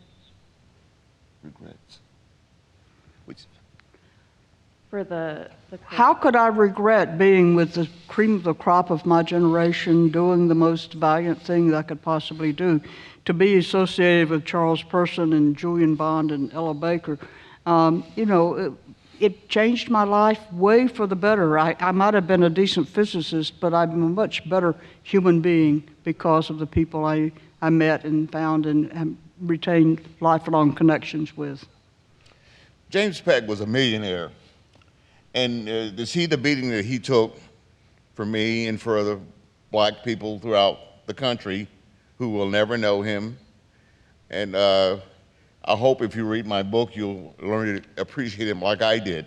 Regrets. For the How could I regret being with the cream of the crop of my generation, doing the most valiant thing that I could possibly do? To be associated with Charles Person and Julian Bond and Ella Baker, it changed my life way for the better. I might have been a decent physicist, but I'm a much better human being because of the people I met and found and retained lifelong connections with. James Peck was a millionaire, and to see the beating that he took for me and for other black people throughout the country who will never know him. And I hope if you read my book, you'll learn to appreciate him like I did,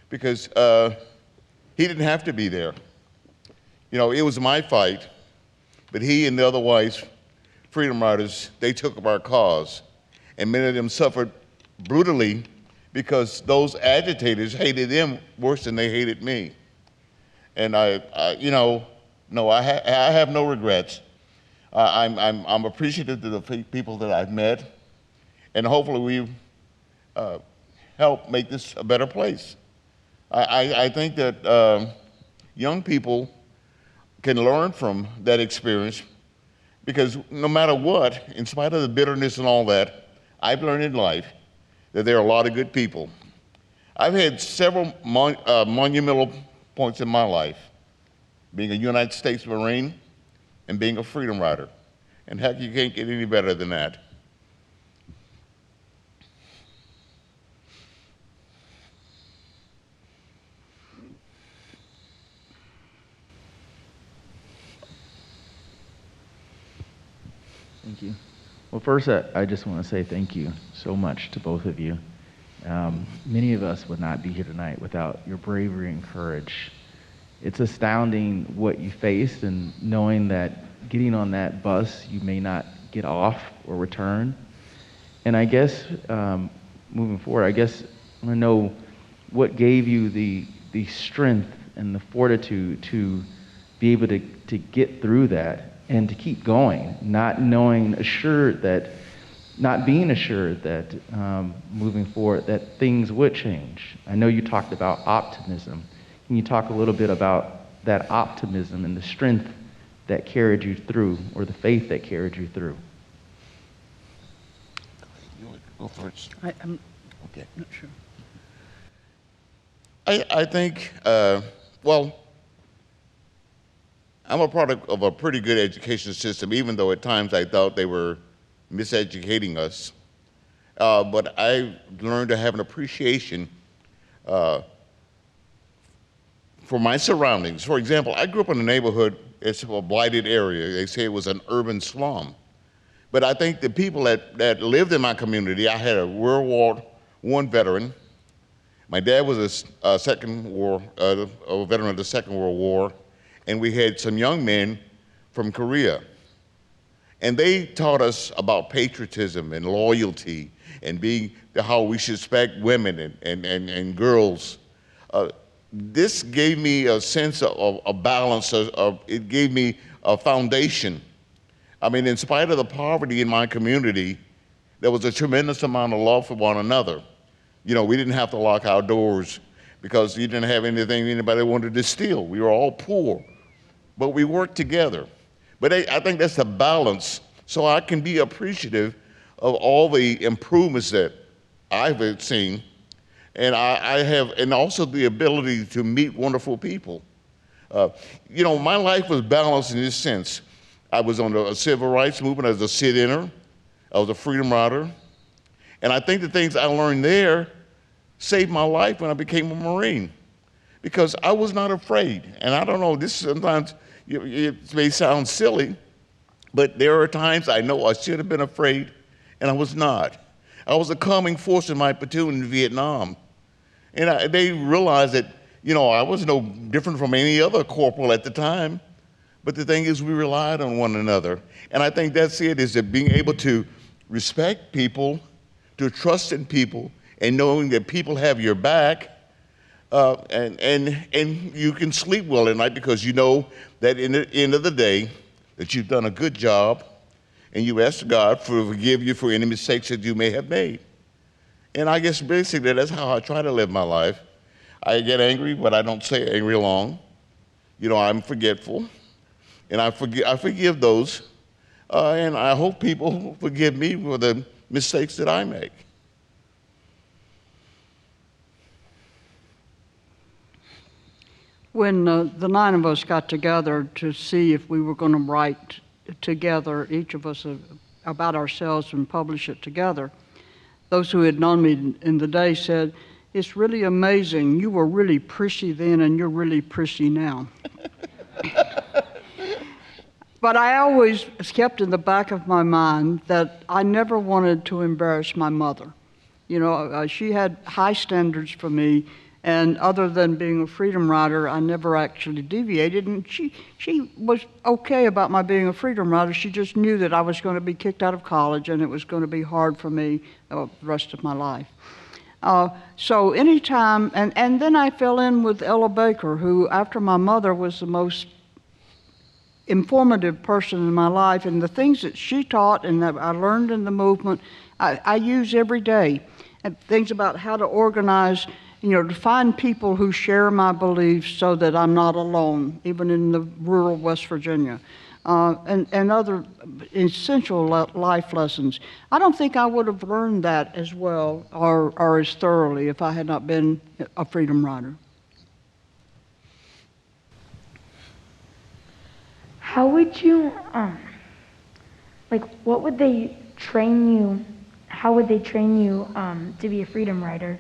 because he didn't have to be there. You know, it was my fight, but he and the other whites, freedom riders, they took up our cause, and many of them suffered brutally because those agitators hated them worse than they hated me. And I have no regrets. I'm appreciative to the people that I've met, and hopefully we help make this a better place. I think that young people can learn from that experience, because no matter what, in spite of the bitterness and all that, I've learned in life that there are a lot of good people. I've had several monumental points in my life, being a United States Marine and being a freedom rider. And heck, you can't get any better than that. Thank you. Well, first, I just want to say thank you so much to both of you. Many of us would not be here tonight without your bravery and courage. It's astounding what you faced, and knowing that getting on that bus, you may not get off or return. And I guess, moving forward, I guess I want to know what gave you the strength and the fortitude to be able to get through that and to keep going, not being assured that moving forward that things would change. I know you talked about optimism. Can you talk a little bit about that optimism and the strength that carried you through, or the faith that carried you through? You want to go first? I'm Okay. not sure. I think, well, I'm a product of a pretty good education system, even though at times I thought they were miseducating us. But I learned to have an appreciation for my surroundings. For example, I grew up in a neighborhood, it's a blighted area. They say it was an urban slum. But I think the people that lived in my community, I had a World War I veteran. My dad was a veteran of the Second World War, and we had some young men from Korea. And they taught us about patriotism and loyalty and how we should respect women and girls. This gave me a sense of a balance, it gave me a foundation. I mean, in spite of the poverty in my community, there was a tremendous amount of love for one another. You know, we didn't have to lock our doors because you didn't have anything anybody wanted to steal. We were all poor, but we worked together. But I think that's the balance, so I can be appreciative of all the improvements that I've seen, and I have, and also the ability to meet wonderful people. You know, my life was balanced in this sense. I was on the civil rights movement as a sit-inner. I was a freedom rider. And I think the things I learned there saved my life when I became a Marine, because I was not afraid. And I don't know, this sometimes, it may sound silly, but there are times I know I should have been afraid, and I was not. I was a calming force in my platoon in Vietnam. And they realized that, you know, I was no different from any other corporal at the time. But the thing is, we relied on one another. And I think that's it, is that being able to respect people, to trust in people, and knowing that people have your back, and you can sleep well at night because you know that in the end of the day, that you've done a good job, and you ask God to forgive you for any mistakes that you may have made. And I guess basically that's how I try to live my life. I get angry, but I don't stay angry long. You know, I'm forgetful, and I forgive those, and I hope people forgive me for the mistakes that I make. When the 9 of us got together to see if we were going to write together, each of us, about ourselves and publish it together, those who had known me in the day said, "It's really amazing. You were really prissy then and you're really prissy now." But I always kept in the back of my mind that I never wanted to embarrass my mother. You know, she had high standards for me, and other than being a freedom rider, I never actually deviated. And she was okay about my being a freedom rider. She just knew that I was going to be kicked out of college, and it was going to be hard for me the rest of my life. So anytime, and then I fell in with Ella Baker, who, after my mother, was the most informative person in my life, and the things that she taught and that I learned in the movement, I use every day. And things about how to organize, you know, to find people who share my beliefs so that I'm not alone, even in the rural West Virginia, and other essential life lessons. I don't think I would have learned that as well or as thoroughly if I had not been a freedom rider. How would you, what would they train you, how would they train you to be a freedom rider?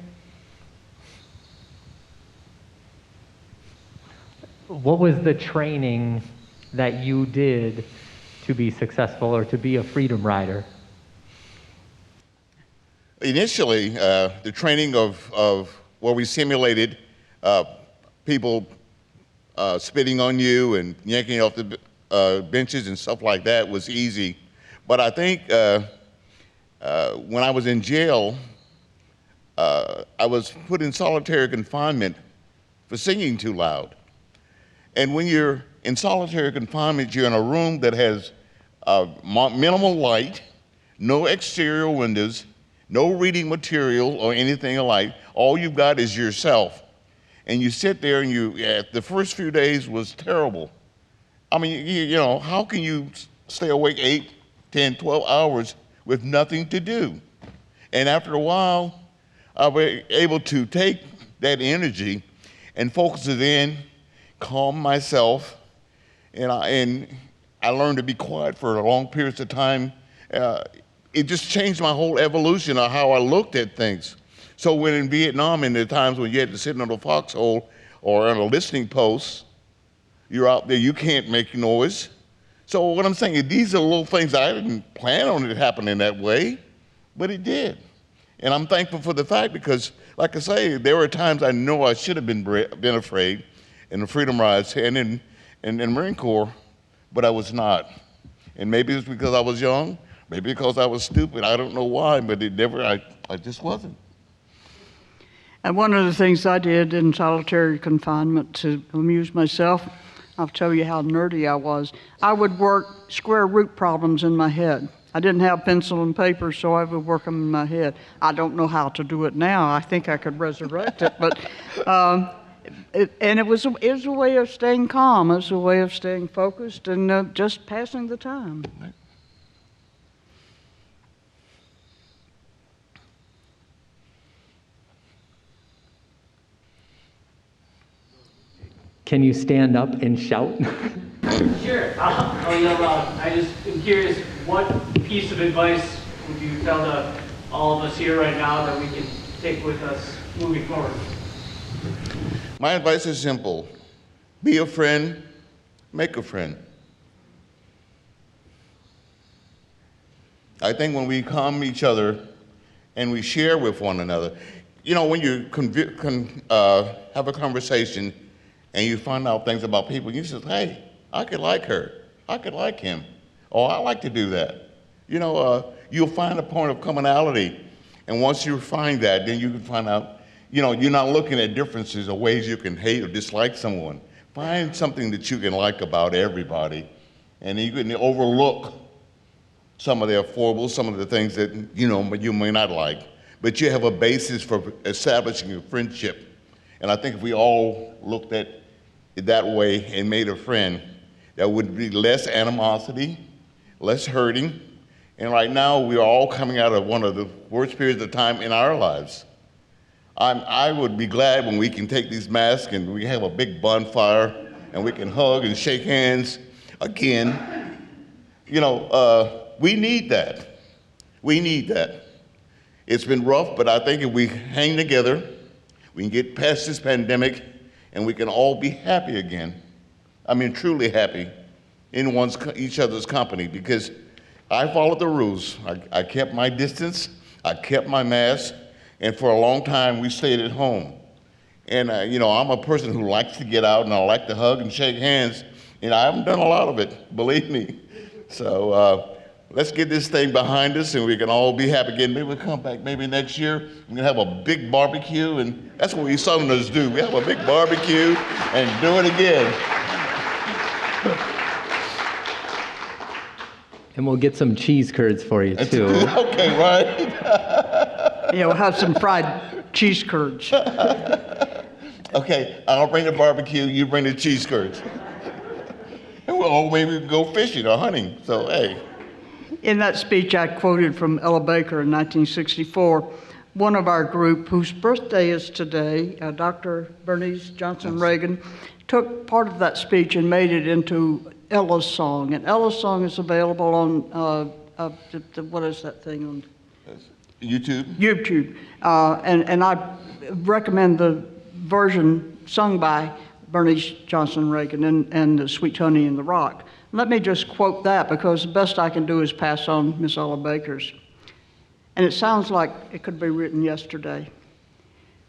What was the training that you did to be successful or to be a freedom rider? Initially, the training of where we simulated people spitting on you and yanking off the benches and stuff like that was easy. But I think when I was in jail, I was put in solitary confinement for singing too loud. And when you're in solitary confinement, you're in a room that has minimal light, no exterior windows, no reading material or anything alike. All you've got is yourself. And you sit there and the first few days was terrible. I mean, you know, how can you stay awake 8, 10, 12 hours with nothing to do? And after a while, I was able to take that energy and focus it in, calm myself, and I learned to be quiet for long periods of time. It just changed my whole evolution of how I looked at things. So when in Vietnam, in the times when you had to sit on a foxhole or on a listening post, you're out there, you can't make noise. So what I'm saying is these are little things I didn't plan on it happening that way, but it did. And I'm thankful for the fact because, like I say, there were times I know I should have been afraid in the Freedom Rides and in Marine Corps, but I was not. And maybe it's because I was young, maybe because I was stupid, I don't know why, but I just wasn't. And one of the things I did in solitary confinement to amuse myself, I'll tell you how nerdy I was. I would work square root problems in my head. I didn't have pencil and paper, so I would work them in my head. I don't know how to do it now. I think I could resurrect it, but it was a way of staying calm. It was a way of staying focused and just passing the time. Can you stand up and shout? Sure, I'll yell out. I just am curious, what piece of advice would you tell to all of us here right now that we can take with us moving forward? My advice is simple. Be a friend, make a friend. I think when we calm each other and we share with one another, you know, when you have a conversation and you find out things about people, you say, hey, I could like her, I could like him, or I like to do that. You know, you'll find a point of commonality, and once you find that, then you can find out, you know, you're not looking at differences or ways you can hate or dislike someone. Find something that you can like about everybody, and you can overlook some of their foibles, some of the things that, you know, you may not like, but you have a basis for establishing a friendship. And I think if we all looked at it that way and made a friend, there would be less animosity, less hurting. And right now, we are all coming out of one of the worst periods of time in our lives. I would be glad when we can take these masks and we have a big bonfire and we can hug and shake hands again. You know, we need that. We need that. It's been rough, but I think if we hang together, we can get past this pandemic and we can all be happy again. I mean truly happy in each other's company, because I followed the rules. I kept my distance, I kept my mask, and for a long time we stayed at home. And you know, I'm a person who likes to get out and I like to hug and shake hands, and I haven't done a lot of it, believe me. So let's get this thing behind us and we can all be happy again. Maybe we'll come back maybe next year. We're gonna have a big barbecue, and that's what we Southerners do. We have a big barbecue and do it again. And we'll get some cheese curds for you too. Okay, right? Yeah, we'll have some fried cheese curds. Okay, I'll bring the barbecue, you bring the cheese curds. And we'll maybe go fishing or hunting, so hey. In that speech I quoted from Ella Baker in 1964, one of our group, whose birthday is today, Dr. Bernice Johnson Reagan, took part of that speech and made it into Ella's song. And Ella's song is available on, what is that thing on? YouTube. YouTube. And I recommend the version sung by Bernice Johnson Reagan and Sweet Honey in the Rock. Let me just quote that, because the best I can do is pass on Miss Ella Baker's. And it sounds like it could be written yesterday.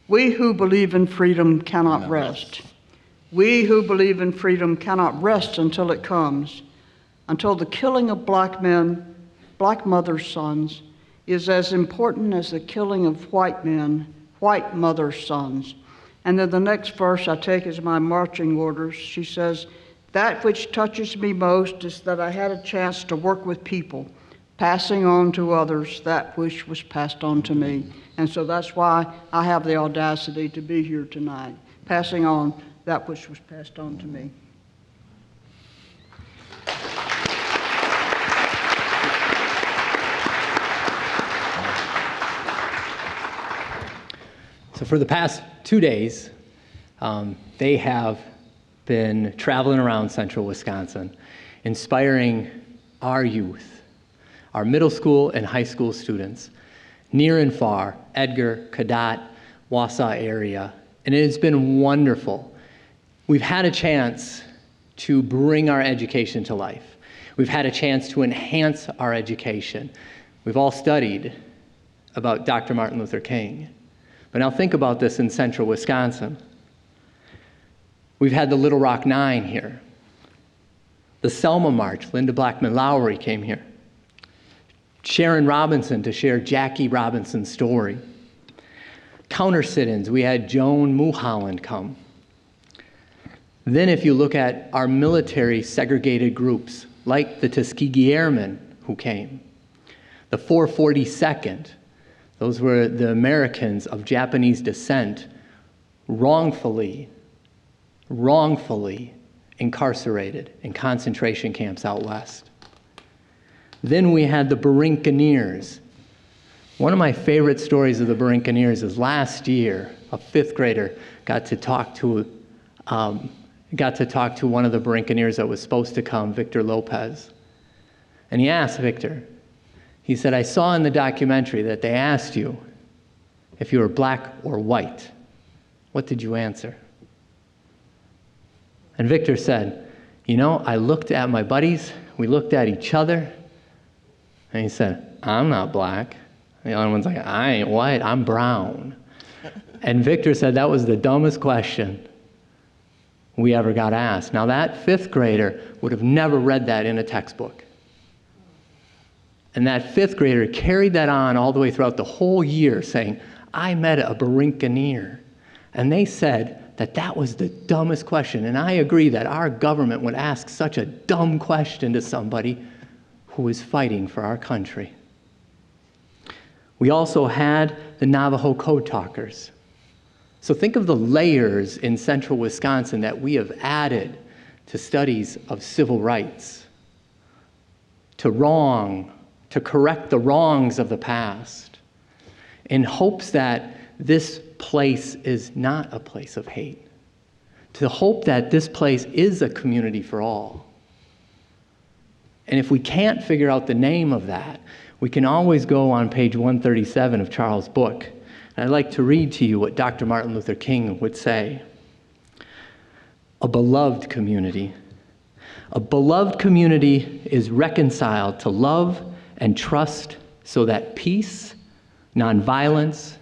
We who believe in freedom cannot rest. We who believe in freedom cannot rest until it comes, until the killing of black men, black mothers' sons, is as important as the killing of white men, white mothers' sons. And then the next verse I take as my marching orders. She says, that which touches me most is that I had a chance to work with people, passing on to others that which was passed on to me. And so that's why I have the audacity to be here tonight, passing on that which was passed on to me. So for the past 2 days, they have been traveling around central Wisconsin, inspiring our youth, our middle school and high school students, near and far, Edgar, Cadott, Wausau area, and it has been wonderful. We've had a chance to bring our education to life. We've had a chance to enhance our education. We've all studied about Dr. Martin Luther King. But now think about this in central Wisconsin. We've had the Little Rock Nine here. The Selma March, Linda Blackman Lowry came here. Sharon Robinson to share Jackie Robinson's story. Counter sit-ins, we had Joan Mulholland come. Then if you look at our military segregated groups, like the Tuskegee Airmen who came, the 442nd, those were the Americans of Japanese descent, wrongfully incarcerated in concentration camps out west. Then we had the Burinkaneers. One of my favorite stories of the Burinkaneers is last year, a fifth grader got to talk to one of the Burinkaneers that was supposed to come, Victor Lopez. And he asked Victor, he said, I saw in the documentary that they asked you if you were black or white. What did you answer? And Victor said, you know, I looked at my buddies, we looked at each other, and he said, I'm not black. And the other one's like, I ain't white, I'm brown. And Victor said that was the dumbest question we ever got asked. Now that fifth grader would have never read that in a textbook. And that fifth grader carried that on all the way throughout the whole year, saying, I met a Burinkaneer. And they said that that was the dumbest question. And I agree that our government would ask such a dumb question to somebody who is fighting for our country. We also had the Navajo Code Talkers. So think of the layers in central Wisconsin that we have added to studies of civil rights, to correct the wrongs of the past, in hopes that this place is not a place of hate, to hope that this place is a community for all. And if we can't figure out the name of that, we can always go on page 137 of Charles' book. And I'd like to read to you what Dr. Martin Luther King would say. A beloved community A beloved community is reconciled to love and trust so that peace, nonviolence,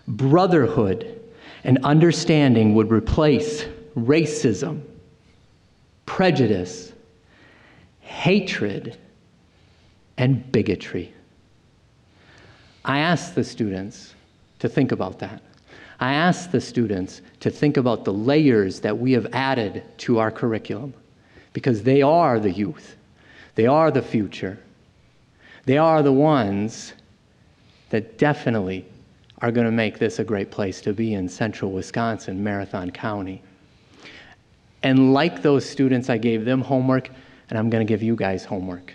brotherhood, and understanding would replace racism, prejudice, hatred, and bigotry. I asked the students to think about that. I asked the students to think about the layers that we have added to our curriculum, because they are the youth. They are the future. They are the ones that definitely are going to make this a great place to be in central Wisconsin, Marathon County. And like those students, I gave them homework, and I'm going to give you guys homework.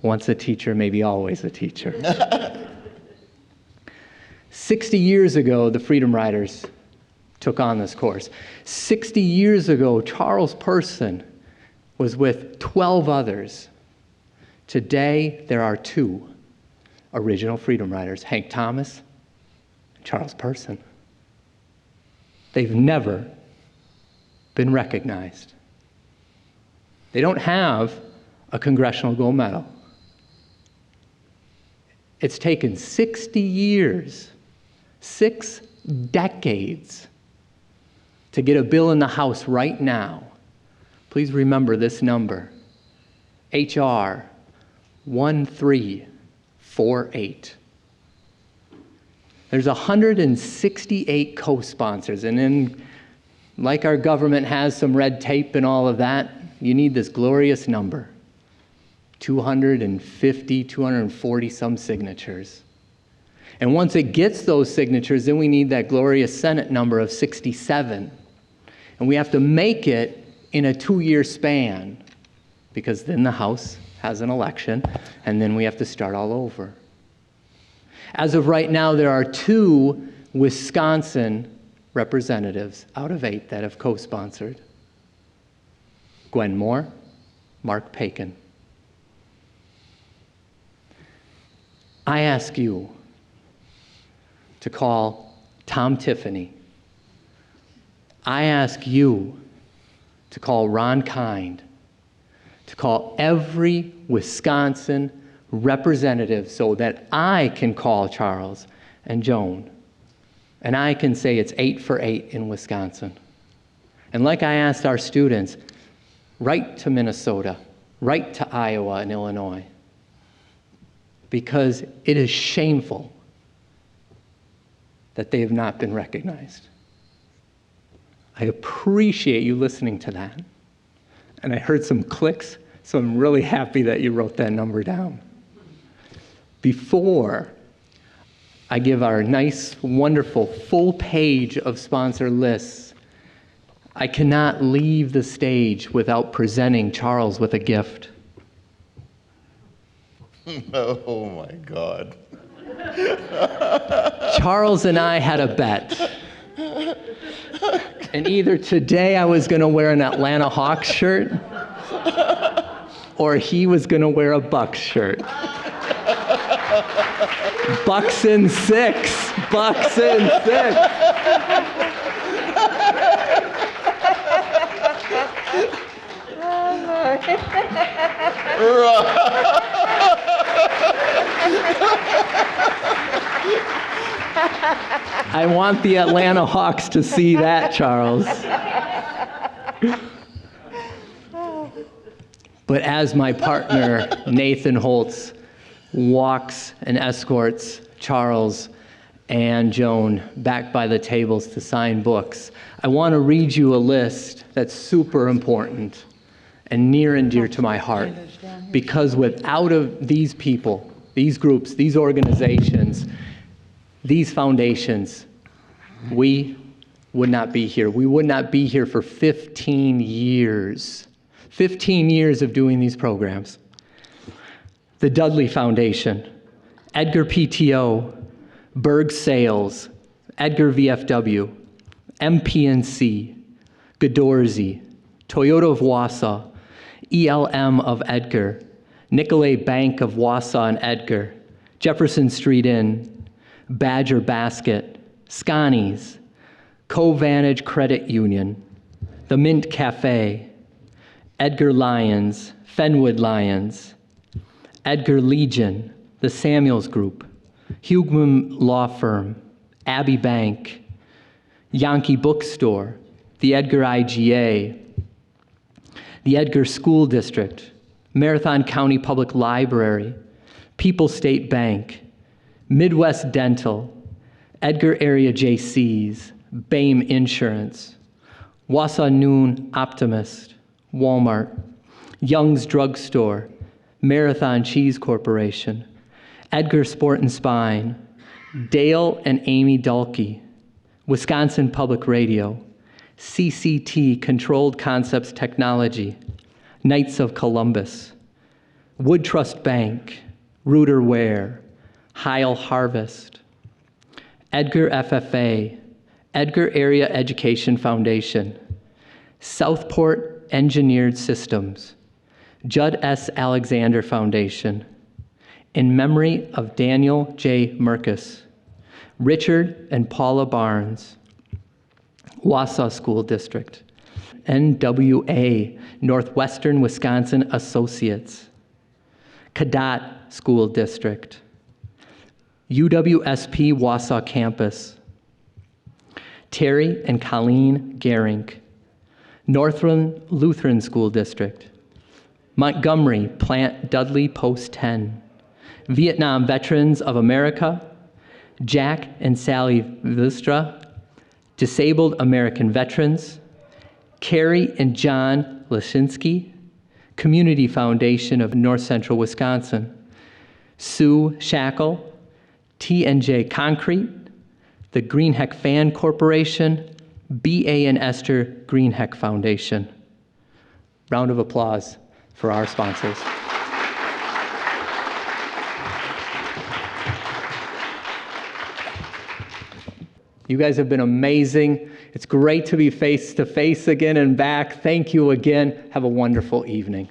Once a teacher, maybe always a teacher. 60 years ago, the Freedom Riders took on this course. 60 years ago, Charles Person was with 12 others. Today, there are 2 original Freedom Riders, Hank Thomas and Charles Person. They've never been recognized. They don't have a Congressional Gold Medal. It's taken 60 years, 6 decades, to get a bill in the House right now. Please remember this number, H.R. 1348. There's 168 co-sponsors, and then, like our government has some red tape and all of that, you need this glorious number, 250, 240 some signatures. And once it gets those signatures, then we need that glorious Senate number of 67. And we have to make it in a 2-year span, because then the House has an election, and then we have to start all over. As of right now, there are 2 Wisconsin representatives out of 8 that have co-sponsored. Gwen Moore, Mark Pakin. I ask you to call Tom Tiffany. I ask you to call Ron Kind, to call every Wisconsin representative so that I can call Charles and Joan, and I can say it's 8 for 8 in Wisconsin. And like I asked our students, write to Minnesota, write to Iowa and Illinois, because it is shameful that they have not been recognized. I appreciate you listening to that. And I heard some clicks, so I'm really happy that you wrote that number down. Before I give our nice, wonderful, full page of sponsor lists, I cannot leave the stage without presenting Charles with a gift. Oh my God. Charles and I had a bet. And either today I was going to wear an Atlanta Hawks shirt, or he was going to wear a Bucks shirt. Bucks in 6. Bucks in 6. I want the Atlanta Hawks to see that, Charles. But as my partner, Nathan Holtz, walks and escorts Charles and Joan back by the tables to sign books, I want to read you a list that's super important and near and dear to my heart. Because without these people, these groups, these organizations, these foundations, we would not be here. We would not be here for 15 years. 15 years of doing these programs. The Dudley Foundation, Edgar PTO, Berg Sales, Edgar VFW, MPNC, Godorsey, Toyota of Wausau, ELM of Edgar, Nicolay Bank of Wausau and Edgar, Jefferson Street Inn, Badger Basket, Scotty's, Covantage Credit Union, the Mint Cafe, Edgar Lyons, Fenwood Lyons, Edgar Legion, the Samuels Group, Hugman Law Firm, Abbey Bank, Yankee Bookstore, the Edgar IGA, the Edgar School District, Marathon County Public Library, People's State Bank, Midwest Dental, Edgar Area JCs, BAME Insurance, Wausau Noon Optimist, Walmart, Young's Drug Store, Marathon Cheese Corporation, Edgar Sport and Spine, Dale and Amy Dulkey, Wisconsin Public Radio, CCT Controlled Concepts Technology, Knights of Columbus, Wood Trust Bank, Reuter Ware, Heil Harvest, Edgar FFA, Edgar Area Education Foundation, Southport Engineered Systems, Judd S. Alexander Foundation, in memory of Daniel J. Merkus, Richard and Paula Barnes, Wausau School District, NWA, Northwestern Wisconsin Associates, Cadott School District, UWSP Wausau Campus, Terry and Colleen Gerink, Northland Lutheran School District, Montgomery Plant Dudley Post 10, Vietnam Veterans of America, Jack and Sally Vistra, Disabled American Veterans, Carrie and John Lashinsky, Community Foundation of North Central Wisconsin, Sue Shackle, T&J Concrete, the Greenheck Fan Corporation, B.A. and Esther Greenheck Foundation. Round of applause for our sponsors. You guys have been amazing. It's great to be face to face again and back. Thank you again. Have a wonderful evening.